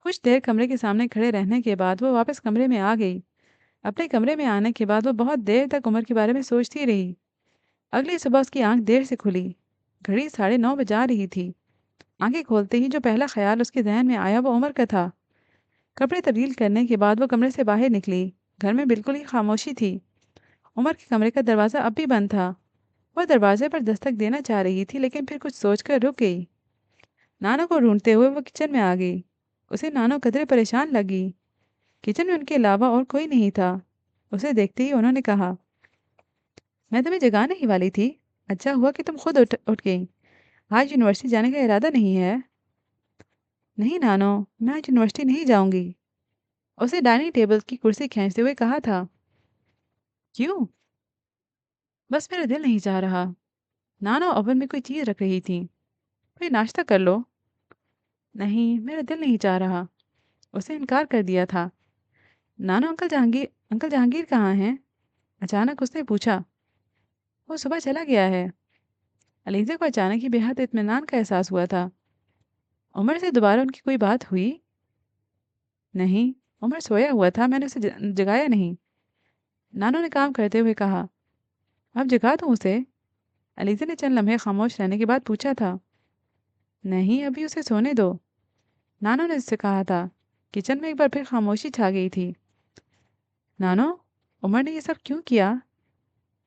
کچھ دیر کمرے کے سامنے کھڑے رہنے کے بعد وہ واپس کمرے میں آ گئی۔ اپنے کمرے میں آنے کے بعد وہ بہت دیر تک عمر کے بارے میں سوچتی رہی۔ اگلی صبح اس کی آنکھ دیر سے کھلی۔ گھڑی 9:30 بجا رہی تھی۔ آنکھیں کھولتے ہی جو پہلا خیال اس کے ذہن میں آیا وہ عمر کا تھا۔ کپڑے تبدیل کرنے کے بعد وہ کمرے سے باہر نکلی۔ گھر میں بالکل ہی خاموشی تھی۔ عمر کے کمرے کا دروازہ اب بھی بند تھا۔ وہ دروازے پر دستک دینا چاہ رہی تھی، لیکن پھر کچھ سوچ کر رک گئی۔ نانا کو ڈھونڈتے ہوئے وہ کچن میں آ گئی۔ اسے نانو قدرے پریشان لگی۔ کچن میں ان کے علاوہ اور کوئی نہیں تھا۔ اسے دیکھتے ہی انہوں نے کہا، میں تمہیں جگانے ہی والی تھی، اچھا ہوا کہ تم خود اٹھ گئی۔ آج یونیورسٹی جانے کا ارادہ نہیں ہے؟ نہیں نانو، میں آج یونیورسٹی نہیں جاؤں گی، اسے ڈائننگ ٹیبل کی کرسی کھینچتے ہوئے کہا تھا۔ کیوں؟ بس میرا دل نہیں چاہ رہا۔ نانو اوون میں کوئی چیز رکھ رہی تھی۔ کوئی ناشتہ کر لو۔ نہیں، میرا دل نہیں چاہ رہا، اسے انکار کر دیا تھا۔ نانو انکل جہانگیر کہاں ہیں؟ اچانک اس نے پوچھا۔ وہ صبح چلا گیا ہے۔ علیزے کو اچانک ہی بے حد اطمینان کا احساس ہوا تھا۔ عمر سے دوبارہ ان کی کوئی بات ہوئی؟ نہیں، عمر سویا ہوا تھا، میں نے اسے جگایا نہیں، نانو نے کام کرتے ہوئے کہا۔ اب جگا دوں اسے؟ علیزے نے چند لمحے خاموش رہنے کے بعد پوچھا تھا۔ نہیں، ابھی اسے سونے دو، نانو نے اس سے کہا تھا۔ کچن میں ایک بار پھر خاموشی چھا گئی تھی۔ نانو، عمر نے یہ سب کیوں کیا؟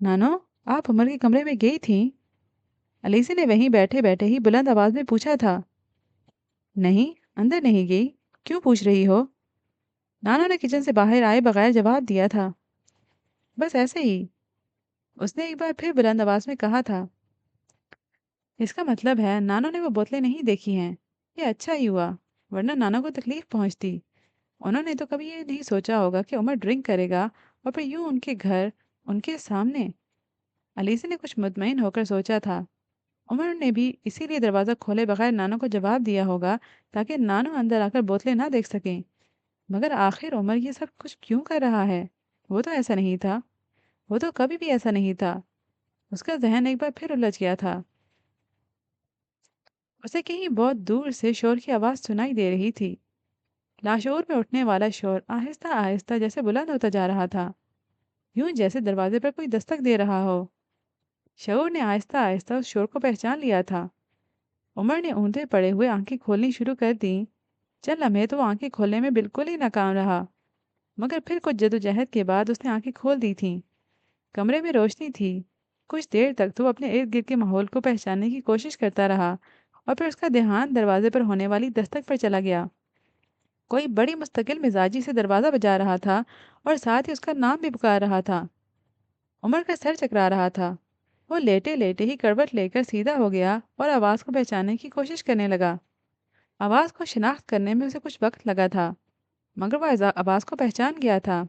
نانو، آپ عمر کے کمرے میں گئی تھیں؟ الیزی نے وہیں بیٹھے بیٹھے ہی بلند آواز میں پوچھا تھا۔ نہیں، اندر نہیں گئی۔ کیوں پوچھ رہی ہو؟ نانو نے کچن سے باہر آئے بغیر جواب دیا تھا۔ بس ایسے ہی، اس نے ایک بار پھر بلند آواز میں کہا تھا۔ اس کا مطلب ہے نانو نے وہ بوتلیں نہیں دیکھی ہیں۔ یہ اچھا ہی ہوا، ورنہ نانو کو تکلیف پہنچتی۔ انہوں نے تو کبھی یہ نہیں سوچا ہوگا کہ عمر ڈرنک کرے گا اور پھر یوں ان کے گھر، ان کے سامنے۔ الیزی نے کچھ مطمئن ہو کر سوچا تھا۔ عمر نے بھی اسی لیے دروازہ کھولے بغیر نانو کو جواب دیا ہوگا تاکہ نانو اندر آ کر بوتلیں نہ دیکھ سکیں۔ مگر آخر عمر یہ سب کچھ کیوں کر رہا ہے؟ وہ تو ایسا نہیں تھا، وہ تو کبھی بھی ایسا نہیں تھا۔ اس کا ذہن ایک بار پھر الجھ گیا تھا۔ اسے کہیں بہت دور سے شور کی آواز سنائی دے رہی تھی۔ لاشعور میں اٹھنے والا شور آہستہ آہستہ جیسے بلند ہوتا جا رہا تھا، یوں جیسے دروازے پر کوئی دستک دے رہا ہو۔ شعور نے آہستہ آہستہ اس شور کو پہچان لیا تھا۔ عمر نے اونھے پڑے ہوئے آنکھیں کھولنی شروع کر دیں۔ چند لمحے تو وہ آنکھیں کھولنے میں بالکل ہی ناکام رہا، مگر پھر کچھ جدوجہد کے بعد اس نے آنکھیں کھول دی تھیں۔ کمرے میں روشنی تھی۔ کچھ دیر تک تو وہ اپنے ارد گرد کے ماحول کو پہچاننے کی کوشش کرتا رہا اور پھر اس کا دھیان دروازے پر ہونے والی دستک پر چلا گیا۔ کوئی بڑی مستقل مزاجی سے دروازہ بجا رہا تھا اور ساتھ ہی اس کا نام بھی پکار رہا تھا۔ عمر کا سر چکرا رہا تھا۔ وہ لیٹے لیٹے ہی کروٹ لے کر سیدھا ہو گیا اور آواز کو پہچاننے کی کوشش کرنے لگا۔ آواز کو شناخت کرنے میں اسے کچھ وقت لگا تھا، مگر وہ آواز کو پہچان گیا تھا۔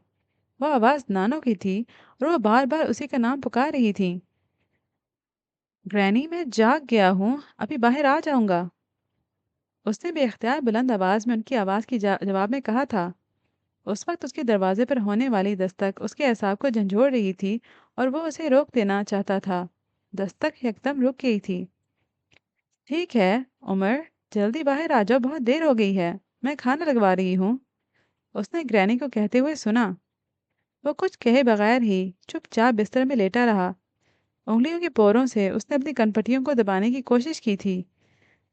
وہ آواز نانو کی تھی اور وہ بار بار اسی کا نام پکار رہی تھی۔ گرینی، میں جاگ گیا ہوں، ابھی باہر آ جاؤں گا، اس نے بے اختیار بلند آواز میں ان کی آواز کی جواب میں کہا تھا۔ اس وقت اس کے دروازے پر ہونے والی دستک اس کے اعصاب کو جھنجھوڑ رہی تھی اور وہ اسے روک دینا چاہتا تھا۔ دستک یکدم رک گئی تھی۔ ٹھیک ہے عمر، جلدی باہر آ جاؤ، بہت دیر ہو گئی ہے، میں کھانا لگوا رہی ہوں، اس نے گرینی کو کہتے ہوئے سنا۔ وہ کچھ کہے بغیر ہی چپ چاپ بستر میں لیٹا رہا۔ انگلیوں کے پوروں سے اس نے اپنی کنپٹیوں کو دبانے کی کوشش کی تھی،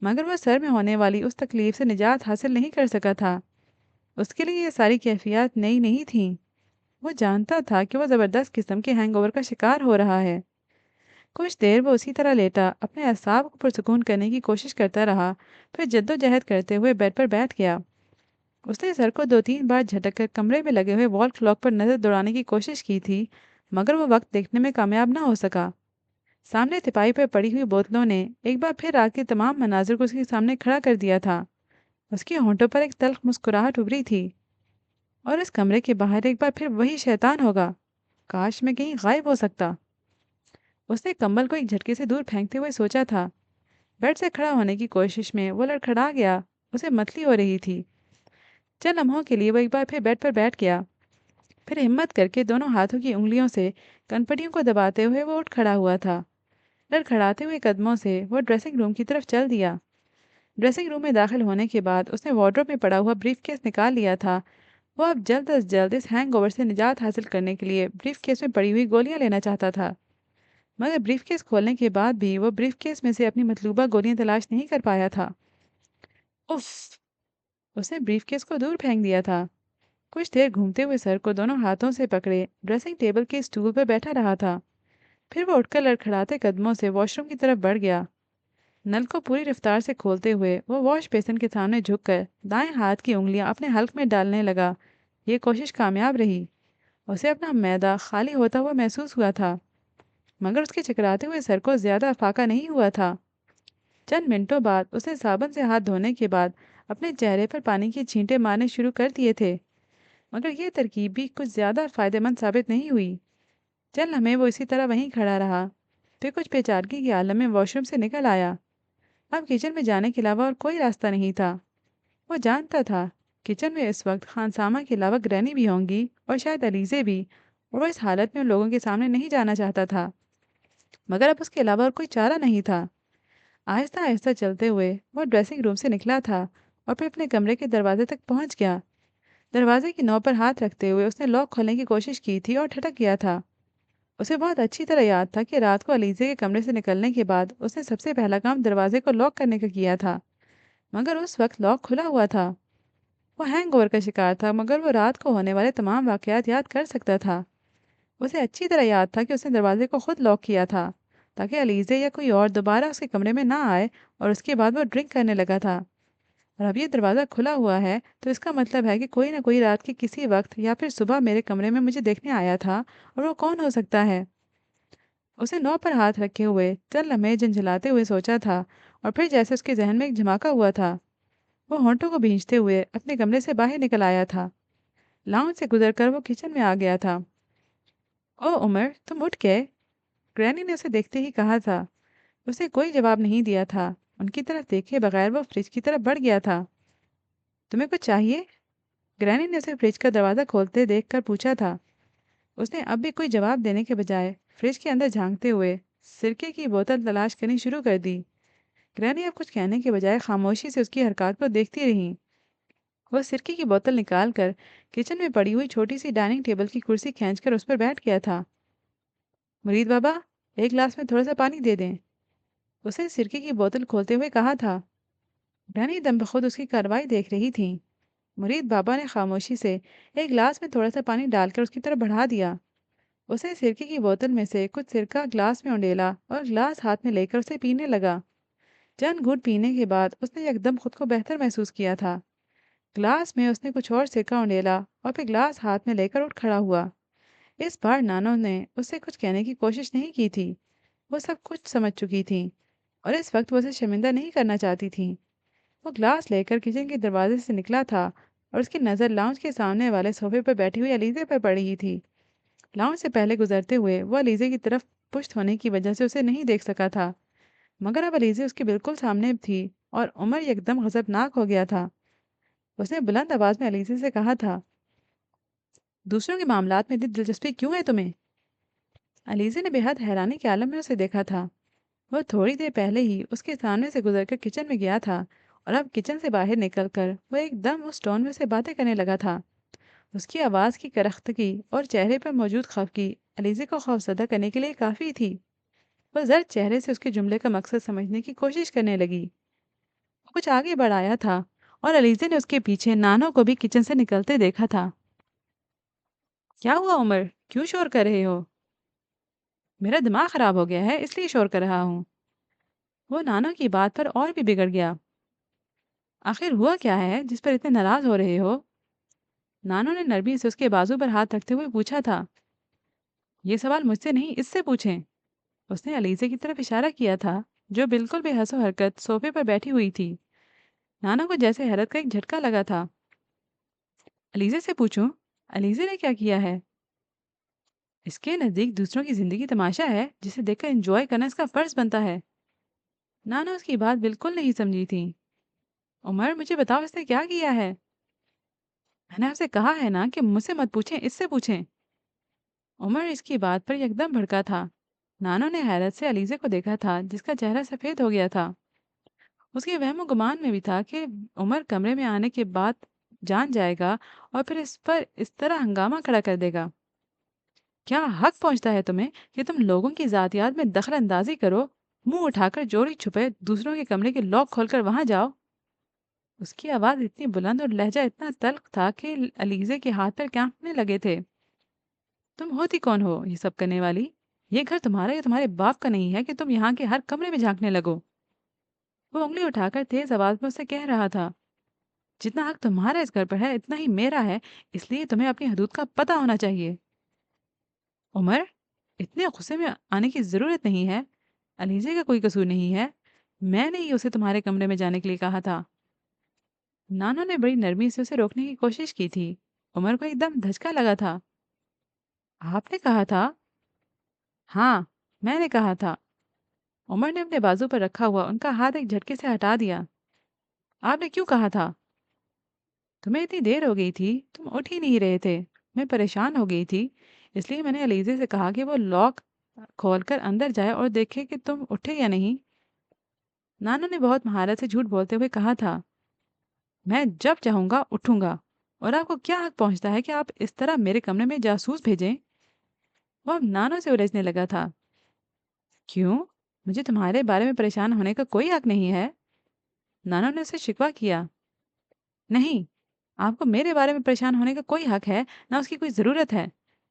مگر وہ سر میں ہونے والی اس تکلیف سے نجات حاصل نہیں کر سکا تھا۔ اس کے لیے یہ ساری کیفیات نئی نہیں تھیں۔ وہ جانتا تھا کہ وہ زبردست قسم کے ہینگ اوور کا شکار ہو رہا ہے۔ کچھ دیر وہ اسی طرح لیٹا اپنے اعصاب کو پرسکون کرنے کی کوشش کرتا رہا، پھر جد و جہد کرتے ہوئے بیڈ پر بیٹھ گیا۔ اس نے سر کو 2-3 بار جھٹک کر کمرے میں لگے ہوئے وال کلاک پر نظر دوڑانے کی کوشش کی تھی، مگر وہ وقت دیکھنے میں کامیاب نہ ہو سکا۔ سامنے تپائی پر پڑی ہوئی بوتلوں نے ایک بار پھر رات کے تمام مناظر کو اس کے سامنے کھڑا کر دیا تھا۔ اس کے ہونٹوں پر ایک تلخ مسکراہٹ ابھری تھی۔ اور اس کمرے کے باہر ایک بار پھر وہی شیطان ہوگا، کاش میں کہیں غائب ہو سکتا۔ اس نے کمبل کو ایک جھٹکے سے دور پھینکتے ہوئے سوچا تھا۔ بیڈ سے کھڑا ہونے کی کوشش میں وہ لڑکھڑا گیا، اسے متلی ہو رہی تھی۔ چند لمحوں کے لیے وہ ایک بار پھر بیڈ پر بیٹھ گیا، پھر ہمت کر کے دونوں ہاتھوں کی انگلیوں سے کنپٹیوں کو دباتے ہوئے وہ اٹھ کھڑا ہوا تھا۔ لڑکھڑاتے ہوئے قدموں سے وہ ڈریسنگ روم کی طرف چل دیا۔ ڈریسنگ روم میں داخل ہونے کے بعد اس نے وارڈروب میں پڑا ہوا بریف کیس نکال لیا تھا۔ وہ اب جلد از جلد اس ہینگ اوور سے نجات حاصل کرنے کے لیے بریف کیس میں پڑی ہوئی گولیاں لینا چاہتا تھا، مگر بریف کیس کھولنے کے بعد بھی وہ بریف کیس میں سے اپنی مطلوبہ گولیاں تلاش نہیں کر پایا تھا۔ اف! اس نے بریف کیس کو دور پھینک دیا تھا۔ کچھ دیر گھومتے ہوئے سر کو دونوں ہاتھوں سے پکڑے ڈریسنگ ٹیبل کے اسٹول پر بیٹھا رہا تھا، پھر وہ اٹھ کر لڑکھڑاتے قدموں سے واش روم کی طرف بڑھ گیا۔ نل کو پوری رفتار سے کھولتے ہوئے وہ واش بیسن کے سامنے جھک کر دائیں ہاتھ کی انگلیاں اپنے حلق میں ڈالنے لگا۔ یہ کوشش کامیاب رہی۔ اسے اپنا معدہ خالی ہوتا ہوا محسوس ہوا تھا، مگر اس کے چکراتے ہوئے سر کو زیادہ افاقہ نہیں ہوا تھا۔ چند منٹوں بعد اس نے صابن سے ہاتھ دھونے کے بعد اپنے چہرے پر پانی کی چھینٹے مارنے شروع کر دیے تھے، مگر یہ ترکیب بھی کچھ زیادہ فائدہ مند ثابت نہیں ہوئی۔ چند لمحے وہ اسی طرح وہیں کھڑا رہا، پھر کچھ بے چارگی کے عالم میں واش روم سے نکل آیا۔ اب کچن میں جانے کے علاوہ اور کوئی راستہ نہیں تھا۔ وہ جانتا تھا کچن میں اس وقت خانسامہ کے علاوہ گرینی بھی ہوں گی اور شاید علیزے بھی، اور وہ اس حالت میں ان لوگوں کے سامنے نہیں جانا چاہتا تھا، مگر اب اس کے علاوہ اور کوئی چارہ نہیں تھا۔ آہستہ آہستہ چلتے ہوئے وہ ڈریسنگ روم سے نکلا تھا اور پھر اپنے کمرے کے دروازے تک پہنچ گیا۔ دروازے کی نوک پر ہاتھ رکھتے ہوئے اس نے لاک کھولنے کی کوشش کی تھی اور ٹھٹک گیا تھا۔ اسے بہت اچھی طرح یاد تھا کہ رات کو علیزے کے کمرے سے نکلنے کے بعد اس نے سب سے پہلا کام دروازے کو لاک کرنے کا کیا تھا، مگر اس وقت لاک کھلا ہوا تھا۔ وہ ہینگ اوور کا شکار تھا، مگر وہ رات کو ہونے والے تمام واقعات یاد کر سکتا تھا۔ اسے اچھی طرح یاد تھا کہ اس نے دروازے کو خود لاک کیا تھا تاکہ علیزے یا کوئی اور دوبارہ اس کے کمرے میں نہ آئے، اور اس کے بعد وہ ڈرنک کرنے لگا تھا۔ اور اب یہ دروازہ کھلا ہوا ہے تو اس کا مطلب ہے کہ کوئی نہ کوئی رات کے کسی وقت یا پھر صبح میرے کمرے میں مجھے دیکھنے آیا تھا، اور وہ کون ہو سکتا ہے؟ اسے نو پر ہاتھ رکھے ہوئے چند لمحے جھنجھلاتے ہوئے سوچا تھا، اور پھر جیسے اس کے ذہن میں ایک دھماکہ ہوا تھا، وہ ہونٹوں کو بھینچتے ہوئے اپنے کمرے سے باہر نکل آیا تھا۔ لاؤنج سے گزر کر وہ کچن میں آ گیا تھا۔ او عمر، تم اٹھ گئے؟ گرینی نے اسے دیکھتے ہی کہا تھا۔ اسے کوئی جواب نہیں دیا تھا۔ ان کی طرف دیکھے بغیر وہ فریج کی طرف بڑھ گیا تھا۔ تمہیں کچھ چاہیے؟ گرینی نے اسے فریج کا دروازہ کھولتے دیکھ کر پوچھا تھا۔ اس نے اب بھی کوئی جواب دینے کے بجائے فریج کے اندر جھانکتے ہوئے سرکے کی بوتل تلاش کرنی شروع کر دی۔ گرینی اب کچھ کہنے کے بجائے خاموشی سے اس کی حرکات کو دیکھتی رہی۔ وہ سرکے کی بوتل نکال کر کچن میں پڑی ہوئی چھوٹی سی ڈائننگ ٹیبل کی کرسی کھینچ کر اس پر بیٹھ گیا تھا۔ مرید بابا، ایک گلاس میں تھوڑا سا پانی دے دیں، اسے سرکے کی بوتل کھولتے ہوئے کہا تھا۔ رانی دم بخود اس کی کارروائی دیکھ رہی تھی۔ مرید بابا نے خاموشی سے ایک گلاس میں تھوڑا سا پانی ڈال کر اس کی طرف بڑھا دیا۔ اسے سرکے کی بوتل میں سے کچھ سرکہ گلاس میں انڈیلا اور گلاس ہاتھ میں لے کر اسے پینے لگا۔ چند گھونٹ پینے کے بعد اس نے یکدم خود کو بہتر محسوس کیا تھا۔ گلاس میں اس نے کچھ اور سرکہ انڈیلا اور پھر گلاس ہاتھ میں لے کر اٹھ کھڑا ہوا۔ اس بار نانو نے اس سے کچھ کہنے کی کوشش نہیں کی تھی۔ وہ سب کچھ سمجھ چکی تھی اور اس وقت وہ اسے شرمندہ نہیں کرنا چاہتی تھی۔ وہ گلاس لے کر کچن کے دروازے سے نکلا تھا اور اس کی نظر لاؤنج کے سامنے والے صوفے پر بیٹھی ہوئی علیزے پر پڑ رہی تھی۔ لاؤنج سے پہلے گزرتے ہوئے وہ علیزے کی طرف پشت ہونے کی وجہ سے اسے نہیں دیکھ سکا تھا، مگر اب علیزے اس کے بالکل سامنے تھی اور عمر یکدم غضبناک ہو گیا تھا۔ اس نے بلند آواز میں علیزے سے کہا تھا، دوسروں کے معاملات میں اتنی دلچسپی کیوں ہے تمہیں؟ علیزے نے بے حد حیرانی کے عالم میں اسے دیکھا تھا۔ وہ تھوڑی دیر پہلے ہی اس کے سامنے سے گزر کر کچن میں گیا تھا، اور اب کچن سے باہر نکل کر وہ ایک دم اس ٹون میں سے باتیں کرنے لگا تھا۔ اس کی آواز کی کرختگی اور چہرے پر موجود خفگی علیزے کو خوفزدہ کرنے کے لیے کافی تھی۔ وہ زرد چہرے سے اس کے جملے کا مقصد سمجھنے کی کوشش کرنے لگی۔ وہ کچھ آگے بڑھ آیا تھا اور علیزے نے اس کے پیچھے نانو کو بھی کچن سے نکلتے دیکھا تھا۔ کیا ہوا عمر، کیوں شور کر رہے ہو؟ میرا دماغ خراب ہو گیا ہے اس لیے شور کر رہا ہوں۔ وہ نانو کی بات پر اور بھی بگڑ گیا۔ آخر ہوا کیا ہے جس پر اتنے ناراض ہو رہے ہو؟ نانو نے نرمی سے اس کے بازو پر ہاتھ رکھتے ہوئے پوچھا تھا۔ یہ سوال مجھ سے نہیں، اس سے پوچھیں۔ اس نے علیزے کی طرف اشارہ کیا تھا جو بالکل بے حس و حرکت صوفے پر بیٹھی ہوئی تھی۔ نانو کو جیسے حیرت کا ایک جھٹکا لگا تھا۔ علیزے سے پوچھوں؟ علیزے نے کیا کیا ہے؟ اس کے نزدیک دوسروں کی زندگی تماشا ہے جسے دیکھ کر انجوائے کرنا اس کا فرض بنتا ہے۔ نانو اس کی بات بالکل نہیں سمجھی تھی۔ عمر، مجھے بتاؤ اس نے کیا کیا ہے؟ میں نے آپ سے کہا ہے نا کہ مجھ سے مت پوچھیں، اس سے پوچھیں۔ عمر اس کی بات پر یکدم بھڑکا تھا۔ نانو نے حیرت سے علیزے کو دیکھا تھا جس کا چہرہ سفید ہو گیا تھا۔ اس کے وہم و گمان میں بھی تھا کہ عمر کمرے میں آنے کے بعد جان جائے گا اور پھر اس پر اس طرح ہنگامہ کھڑا کر دے گا۔ کیا حق پہنچتا ہے تمہیں کہ تم لوگوں کی ذاتیات میں دخل اندازی کرو، منہ اٹھا کر چوری چھپے دوسروں کے کمرے کے لاک کھول کر وہاں جاؤ؟ اس کی آواز اتنی بلند اور لہجہ اتنا تلخ تھا کہ علیزے کے ہاتھ پیر کانپنے لگے تھے۔ تم ہوتی کون ہو یہ سب کرنے والی؟ یہ گھر تمہارا یا تمہارے باپ کا نہیں ہے کہ تم یہاں کے ہر کمرے میں جھانکنے لگو؟ وہ انگلی اٹھا کر تیز آواز میں اسے کہہ رہا تھا، جتنا حق تمہارا اس گھر پر ہے اتنا ہی میرا ہے، اس لیے تمہیں اپنی حدود کا پتہ ہونا چاہیے۔ عمر، اتنے غصے میں آنے کی ضرورت نہیں ہے۔ علیزے کا کوئی قصور نہیں ہے، میں نے ہی اسے تمہارے کمرے میں جانے کے لیے کہا تھا۔ نانو نے بڑی نرمی سے اسے روکنے کی کوشش کی تھی۔ عمر کو ایک دم دھچکا لگا تھا۔ آپ نے کہا تھا؟ ہاں، میں نے کہا تھا۔ عمر نے اپنے بازو پر رکھا ہوا ان کا ہاتھ ایک جھٹکے سے ہٹا دیا۔ آپ نے کیوں کہا تھا؟ تمہیں اتنی دیر ہو گئی تھی، تم اٹھ ہی نہیں رہے تھے، میں پریشان ہو گئی تھی، اس لیے میں نے علیزے سے کہا کہ وہ لاک کھول کر اندر جائے اور دیکھے کہ تم اٹھے یا نہیں۔ نانو نے بہت مہارت سے جھوٹ بولتے ہوئے کہا تھا، میں جب چاہوں گا اٹھوں گا، اور آپ کو کیا حق پہنچتا ہے کہ آپ اس طرح میرے کمرے میں جاسوس بھیجیں؟ وہ اب نانو سے الجھنے لگا تھا۔ کیوں؟ مجھے تمہارے بارے میں پریشان ہونے کا کوئی حق نہیں ہے؟ نانو نے اسے شکوہ کیا۔ نہیں، آپ کو میرے بارے میں پریشان ہونے کا کوئی حق ہے، نہ اس کی کوئی ضرورت ہے۔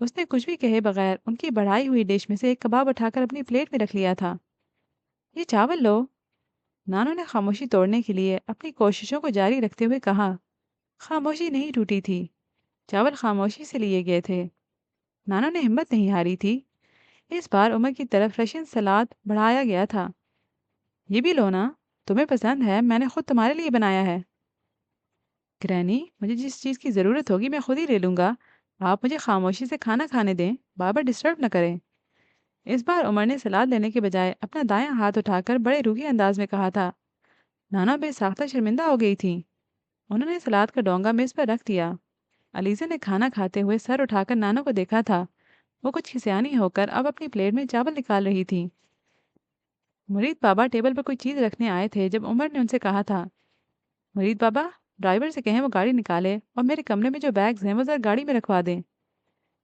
اس نے کچھ بھی کہے بغیر ان کی بڑھائی ہوئی ڈش میں سے ایک کباب اٹھا کر اپنی پلیٹ میں رکھ لیا تھا۔ یہ چاول لو۔ نانو نے خاموشی توڑنے کے لیے اپنی کوششوں کو جاری رکھتے ہوئے کہا۔ خاموشی نہیں ٹوٹی تھی، چاول خاموشی سے لیے گئے تھے۔ نانو نے ہمت نہیں ہاری تھی۔ اس بار عمر کی طرف رشین سلاد بڑھایا گیا تھا۔ یہ بھی لو نا، تمہیں پسند ہے، میں نے خود تمہارے لیے بنایا ہے۔ گرینی، مجھے جس چیز کی ضرورت ہوگی میں خود ہی لے لوں گا، آپ مجھے خاموشی سے کھانا کھانے دیں، بار بار ڈسٹرب نہ کریں۔ اس بار عمر نے سلاد لینے کے بجائے اپنا دایاں ہاتھ اٹھا کر بڑے روکھے انداز میں کہا تھا۔ نانا بے ساختہ شرمندہ ہو گئی تھی۔ انہوں نے سلاد کا ڈونگا میز پر رکھ دیا۔ علیزہ نے کھانا کھاتے ہوئے سر اٹھا کر نانا کو دیکھا تھا۔ وہ کچھ کھسیانی ہو کر اب اپنی پلیٹ میں چاول نکال رہی تھی۔ مرید بابا ٹیبل پر کوئی چیز رکھنے آئے تھے جب عمر نے ان سے کہا تھا، مرید بابا، ڈرائیور سے کہیں وہ گاڑی نکالے اور میرے کمرے میں جو بیگز ہیں وہ ذرا گاڑی میں رکھوا دیں۔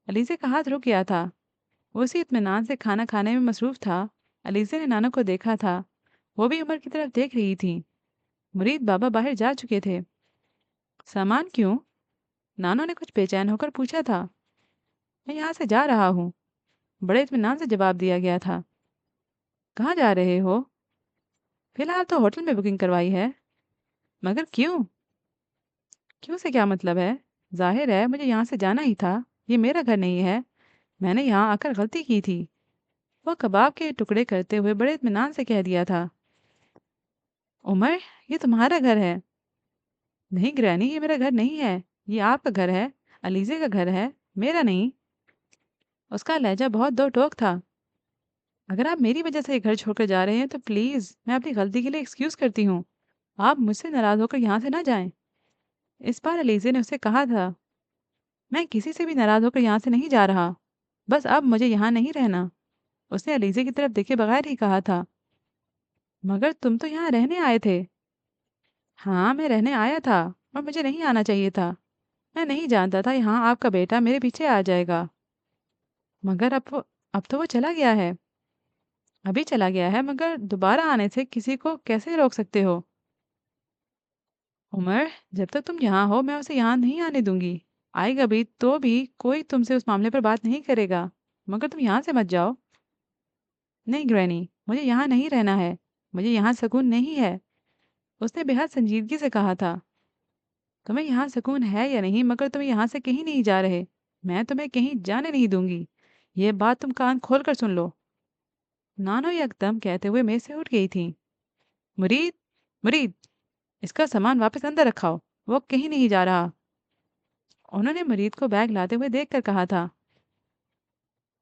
علیزہ کا ہاتھ رک گیا تھا۔ وہ اسی اطمینان سے کھانا کھانے میں مصروف تھا۔ علیزہ نے نانا کو دیکھا تھا۔ وہ بھی عمر کی طرف دیکھ رہی تھی۔ مرید بابا باہر جا چکے تھے۔ سامان کیوں؟ نانو نے کچھ بے چین ہو کر پوچھا تھا۔ میں یہاں سے جا رہا ہوں، بڑے اطمینان سے جواب دیا گیا تھا۔ کہاں جا رہے ہو؟ فی الحال تو ہوٹل میں بکنگ کروائی ہے۔ مگر کیوں؟ کیوں سے کیا مطلب ہے؟ ظاہر ہے مجھے یہاں سے جانا ہی تھا، یہ میرا گھر نہیں ہے، میں نے یہاں آ کر غلطی کی تھی۔ وہ کباب کے ٹکڑے کرتے ہوئے بڑے اطمینان سے کہہ دیا تھا۔ عمر، یہ تمہارا گھر ہے۔ نہیں گرانی، یہ میرا گھر نہیں ہے، یہ آپ کا گھر ہے، علیزے کا گھر ہے، میرا نہیں۔ اس کا لہجہ بہت دو ٹوک تھا۔ اگر آپ میری وجہ سے یہ گھر چھوڑ کر جا رہے ہیں تو پلیز میں اپنی غلطی کے لیے ایکسکیوز کرتی ہوں، آپ مجھ سے ناراض ہو کر یہاں سے نہ جائیں۔ اس بار علیزے نے اسے کہا تھا، میں کسی سے بھی ناراض ہو کر یہاں سے نہیں جا رہا، بس اب مجھے یہاں نہیں رہنا۔ اس نے علیزے کی طرف دیکھے بغیر ہی کہا تھا۔ مگر تم تو یہاں رہنے آئے تھے۔ ہاں میں رہنے آیا تھا اور مجھے نہیں آنا چاہیے تھا، میں نہیں جانتا تھا یہاں آپ کا بیٹا میرے پیچھے آ جائے گا۔ مگر اب تو وہ چلا گیا ہے۔ ابھی چلا گیا ہے مگر دوبارہ آنے سے کسی کو کیسے روک سکتے ہو؟ عمر، جب تک تم یہاں ہو میں اسے یہاں نہیں آنے دوں گی۔ آئے گا بھی تو بھی کوئی تم سے اس معاملے پر بات نہیں کرے گا، مگر تم یہاں سے مت جاؤ۔ نہیں گرینی، مجھے یہاں نہیں رہنا ہے، مجھے یہاں سکون نہیں ہے۔ اس نے بے حد سنجیدگی سے کہا تھا۔ تمہیں یہاں سکون ہے یا نہیں مگر تم یہاں سے کہیں نہیں جا رہے، میں تمہیں کہیں جانے نہیں دوں گی، یہ بات تم کان کھول کر سن لو۔ نانو یکدم کہتے ہوئے میز سے اٹھ گئی تھی۔ مرید، مرید، اس کا سامان واپس اندر رکھاؤ، وہ کہیں نہیں جا رہا۔ انہوں نے مرید کو بیگ لاتے ہوئے دیکھ کر کہا تھا۔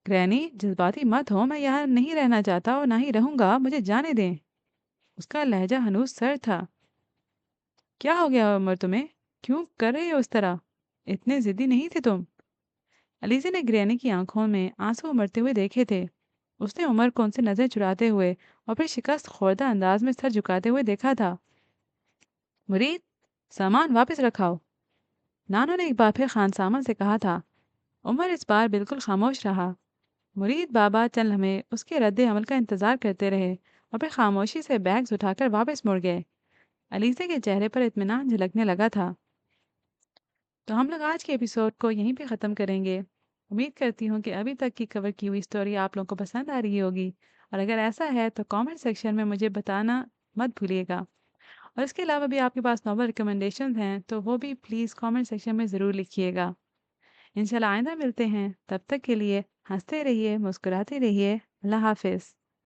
گرینی جذباتی مت ہو، میں یہاں نہیں رہنا چاہتا اور نہ ہی رہوں گا، مجھے جانے دیں۔ اس کا لہجہ ہنوز سر تھا۔ کیا ہو گیا عمر تمہیں؟ کیوں کر رہے ہو اس طرح؟ اتنے ضدی نہیں تھے تم۔ علیزے نے گرینی کی آنکھوں میں آنسو امڑتے ہوئے دیکھے تھے۔ اس نے عمر کو ان سے نظر چراتے ہوئے اور پھر شکست خوردہ انداز میں سر جھکاتے ہوئے دیکھا تھا۔ مرید، سامان واپس رکھاؤ، نانو نے ایک بار پھر خان سامان سے کہا تھا۔ عمر اس بار بالکل خاموش رہا۔ مرید بابا چند لمحے اس کے رد عمل کا انتظار کرتے رہے اور پھر خاموشی سے بیگز اٹھا کر واپس مڑ گئے۔ علیزے کے چہرے پر اطمینان جھلکنے لگا تھا۔ تو ہم لوگ آج کے ایپیسوڈ کو یہیں پہ ختم کریں گے۔ امید کرتی ہوں کہ ابھی تک کی کور کی ہوئی اسٹوری آپ لوگوں کو پسند آ رہی ہوگی، اور اگر ایسا ہے تو کامنٹ سیکشن میں مجھے بتانا مت بھولیے گا۔ اور اس کے علاوہ بھی آپ کے پاس ناول ریکمنڈیشنز ہیں تو وہ بھی پلیز کامنٹ سیکشن میں ضرور لکھیے گا۔ انشاءاللہ آئندہ ملتے ہیں، تب تک کے لیے ہنستے رہیے، مسکراتے رہیے۔ اللہ حافظ۔